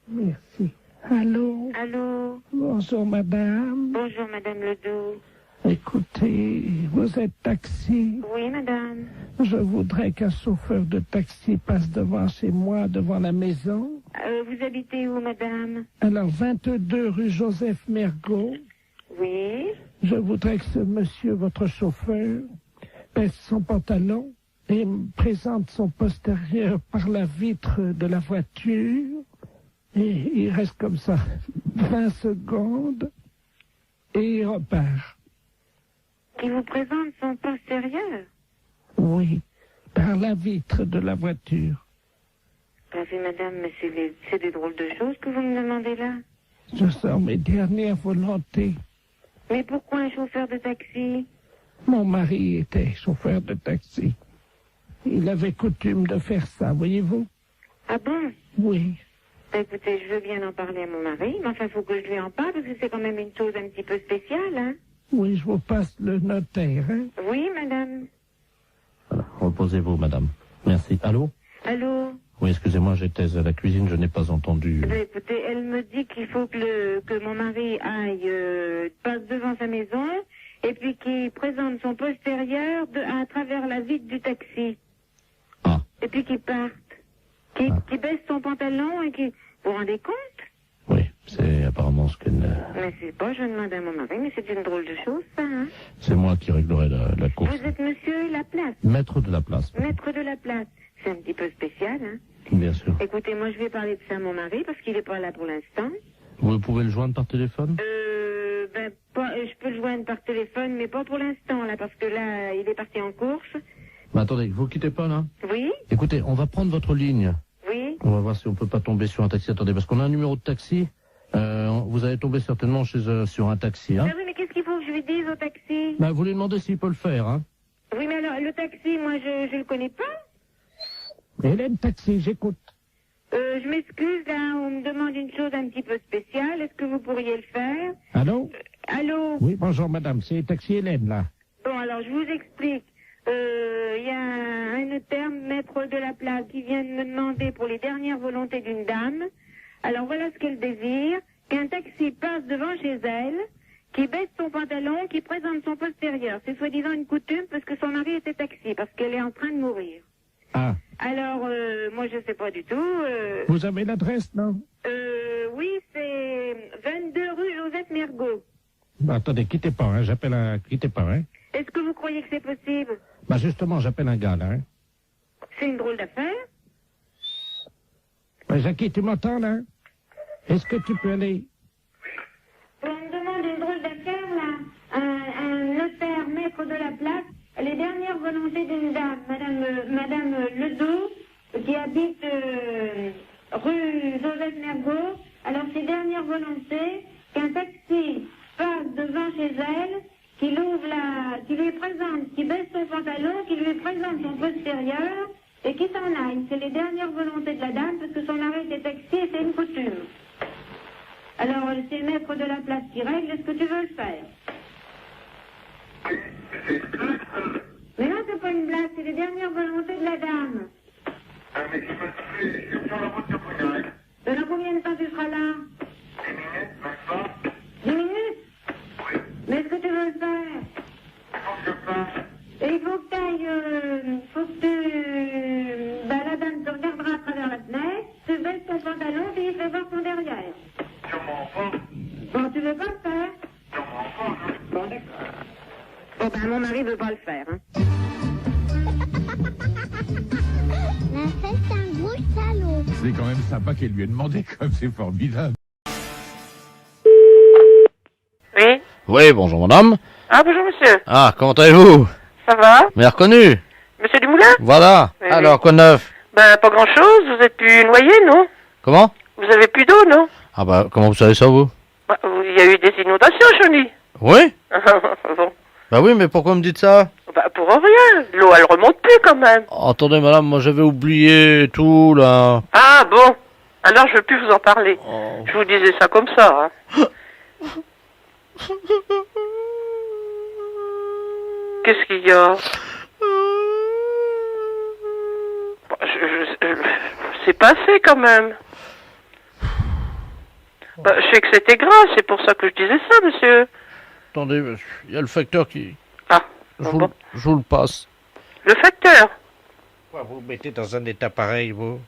Merci. Allô? Allô? Bonjour, madame. Bonjour, madame Ledoux. Écoutez, vous êtes taxi. Oui, madame. Je voudrais qu'un chauffeur de taxi passe devant chez moi, devant la maison. Vous habitez où, madame? Alors, 22 rue Joseph Mergault. Oui. Je voudrais que ce monsieur, votre chauffeur, baisse son pantalon et me présente son postérieur par la vitre de la voiture. Et il reste comme ça 20 secondes et il repart. Il vous présente son postérieur? Oui, par la vitre de la voiture. Oui, madame, mais c'est des drôles de choses que vous me demandez là. Ce sont mes dernières volontés. Mais pourquoi un chauffeur de taxi? Mon mari était chauffeur de taxi. Il avait coutume de faire ça, voyez-vous? Ah bon? Oui. Bah, écoutez, je veux bien en parler à mon mari, mais enfin, il faut que je lui en parle, parce que c'est quand même une chose un petit peu spéciale, hein? Oui, je vous passe le notaire, hein? Oui, madame. Voilà, reposez-vous, madame. Merci. Allô? Allô? Oui, excusez-moi, j'étais à la cuisine, je n'ai pas entendu. Écoutez, elle me dit qu'il faut que mon mari aille, passe devant sa maison, et puis qu'il présente son postérieur à travers la vitre du taxi. Ah. Et puis qu'il parte. Qu'il baisse son pantalon et qu'il... Vous vous rendez compte? Oui, c'est apparemment ce qu'elle... Mais c'est pas, je demande à mon mari, mais c'est une drôle de chose, ça, hein? C'est moi qui réglerai la course. Vous êtes monsieur Laplace? Maître de la place. Maître de la place. C'est un petit peu spécial, hein? Bien sûr. Écoutez, moi, je vais parler de ça à mon mari, parce qu'il est pas là pour l'instant. Vous pouvez le joindre par téléphone? Je peux le joindre par téléphone, mais pas pour l'instant, là, parce que là, il est parti en course. Mais attendez, vous quittez pas, là? Oui? Écoutez, on va prendre votre ligne. Oui? On va voir si on peut pas tomber sur un taxi. Attendez, parce qu'on a un numéro de taxi. Vous allez tomber certainement sur un taxi, hein? Ah oui, mais qu'est-ce qu'il faut que je lui dise au taxi? Bah, vous lui demandez s'il peut le faire, hein? Oui, mais alors, le taxi, moi, je le connais pas. Hélène Taxi, j'écoute. Je m'excuse, là, on me demande une chose un petit peu spéciale. Est-ce que vous pourriez le faire? Allô? Allô? Oui, bonjour madame, c'est Taxi Hélène, là. Bon, alors, je vous explique. Il y a un notaire, maître de la place, qui vient de me demander pour les dernières volontés d'une dame. Alors, voilà ce qu'elle désire. Qu'un taxi passe devant chez elle, qui baisse son pantalon, qui présente son postérieur. C'est soi-disant une coutume parce que son mari était taxi, parce qu'elle est en train de mourir. Ah. Alors, moi, je sais pas du tout. Vous avez l'adresse, non? Oui, c'est 22 rue Joseph Mergault. Bah, attendez, quittez pas, hein, quittez pas, hein. Est-ce que vous croyez que c'est possible? Bah, justement, j'appelle un gars, là, hein. C'est une drôle d'affaire. Bah, Jackie, tu m'entends, là? Est-ce que tu peux aller... On me demande une drôle d'affaire, là. Un notaire, maître de la place, les dernières volontés d'une dame, Madame Ledoux, qui habite rue Joseph Mergault. Alors, ses dernières volontés, qu'un taxi passe devant chez elle, qui lui présente, qui baisse son pantalon, qui lui présente son postérieur, et qui s'en aille. C'est les dernières volontés de la dame, parce que son mari était taxi et c'est une coutume. Alors, c'est le maître de la place qui règle. Est-ce que tu veux le faire? Mais non, c'est pas une blague, c'est les dernières volontés de la dame. Dans combien de temps tu seras là? 10 minutes? Mais est-ce que tu veux le faire? Et il faut que tu ailles, la dame te regardera à travers la fenêtre, tu baisses ton pantalon et il fait voir son derrière. Bon, tu veux pas le faire? Bon, d'accord. Bon, ben, mon mari veut pas le faire, hein. La fête, c'est un gros salaud. C'est quand même sympa qu'elle lui ait demandé, comme c'est formidable. Oui? Oui, bonjour madame. Ah, bonjour monsieur. Ah, comment allez-vous? Ça va? M'avez reconnu? Monsieur Dumoulin? Voilà. Oui, alors, oui. quoi de neuf? Ben, pas grand-chose, vous êtes plus noyé, non? Comment? Vous avez plus d'eau, non? Ah bah, comment vous savez ça, vous? Bah, il y a eu des inondations, Johnny. Oui? Bon. Bah oui, mais pourquoi me dites ça? Bah, pour rien. L'eau, elle remonte plus, quand même. Attendez, madame, moi j'avais oublié tout, là. Ah, bon. Alors, je veux plus vous en parler. Oh. Je vous disais ça comme ça, hein. Qu'est-ce qu'il y a? C'est passé, quand même. Bah, je sais que c'était grave, c'est pour ça que je disais ça, monsieur. Attendez, il y a le facteur qui... Ah, je bon. vous le passe. Le facteur? Pourquoi vous mettez dans un état pareil, vous?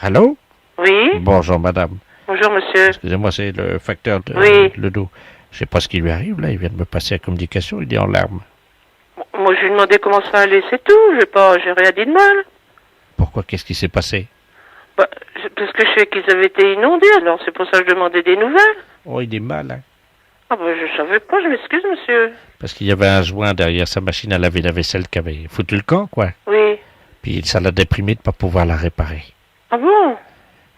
Allô? Oui? Bonjour, madame. Bonjour, monsieur. Excusez-moi, c'est le facteur de Oui. Ledoux. Je sais pas ce qui lui arrive, là. Il vient de me passer la communication, il est en larmes. Moi, je lui ai demandé comment ça allait, c'est tout. J'ai rien dit de mal. Pourquoi? Qu'est-ce qui s'est passé? Bah, parce que je sais qu'ils avaient été inondés, alors c'est pour ça que je demandais des nouvelles. Oh, il est mal, hein. Ah bah, je savais pas, je m'excuse, monsieur. Parce qu'il y avait un joint derrière sa machine à laver la vaisselle qui avait foutu le camp, quoi. Oui. Puis ça l'a déprimé de pas pouvoir la réparer. Ah bon?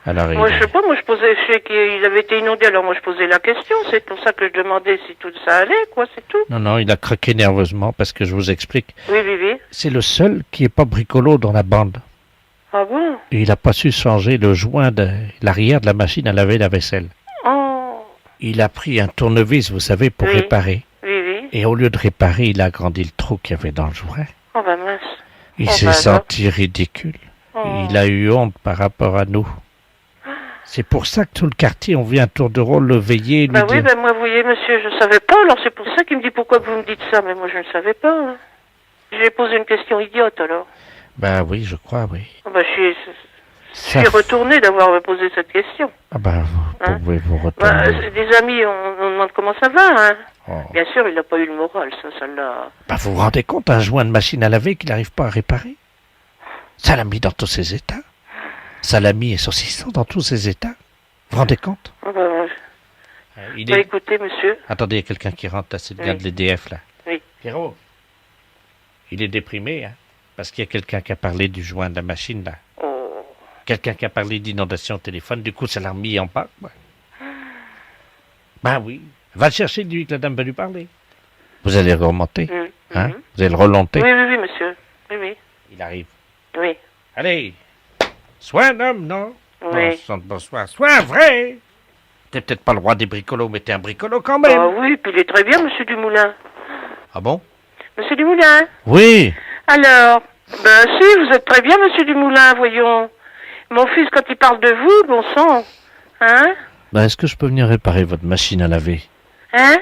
Alors, Moi, je sais pas, je sais qu'ils avaient été inondés, alors moi je posais la question, c'est pour ça que je demandais si tout ça allait, quoi, c'est tout. Non, il a craqué nerveusement parce que je vous explique. Oui. C'est le seul qui est pas bricolo dans la bande. Ah bon? Et il a pas su changer le joint de l'arrière de la machine à laver la vaisselle. Oh. Il a pris un tournevis, vous savez, pour Oui. réparer. Oui. Et au lieu de réparer, il a agrandi le trou qu'il y avait dans le joint. Oh bah mince. Il Oh, s'est bah, senti ridicule. Il a eu honte par rapport à nous. C'est pour ça que tout le quartier, on vient à tour de rôle le veiller. Bah oui, moi, vous voyez, monsieur, je ne savais pas. Alors c'est pour ça qu'il me dit pourquoi vous me dites ça. Mais moi, je ne savais pas. Hein. J'ai posé une question idiote, alors. Bah oui, je crois, oui. Bah, je suis retourné d'avoir posé cette question. Ah bah, vous pouvez vous retourner. Bah, des amis, on demande comment ça va, hein. Bien sûr, il n'a pas eu le moral, ça l'a... Bah, vous vous rendez compte, un joint de machine à laver qu'il n'arrive pas à réparer? Ça l'a mis dans tous ses états. Salami et saucisson dans tous ses états. Vous vous rendez compte? Écoutez, monsieur... Attendez, il y a quelqu'un qui rentre, là, c'est le gars de l'EDF, là. Oui. Pierrot, il est déprimé, hein, parce qu'il y a quelqu'un qui a parlé du joint de la machine, là. Quelqu'un qui a parlé d'inondation au téléphone, du coup, ça l'a remis en bas, quoi. Ben oui. Va le chercher, lui, que la dame va lui parler. Vous allez le remonter, hein? Vous allez le remonter. Oui, monsieur. Oui. Il arrive. Oui. Allez. Sois un homme, non? Oui. Bonsoir. Sois vrai. T'es peut-être pas le roi des bricolos, mais t'es un bricolo quand même. Ah oui, puis il est très bien, monsieur Dumoulin. Ah bon? Monsieur Dumoulin? Oui. Alors, ben si, vous êtes très bien, monsieur Dumoulin, voyons. Mon fils, quand il parle de vous, bon sang, hein? Ben, est-ce que je peux venir réparer votre machine à laver? Hein?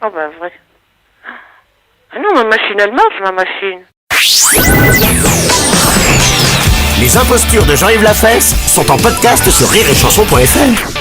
Oh ben vrai. Ah non, ma machine, elle marche, ma machine. Les impostures de Jean-Yves Lafesse sont en podcast sur rireetchanson.fr.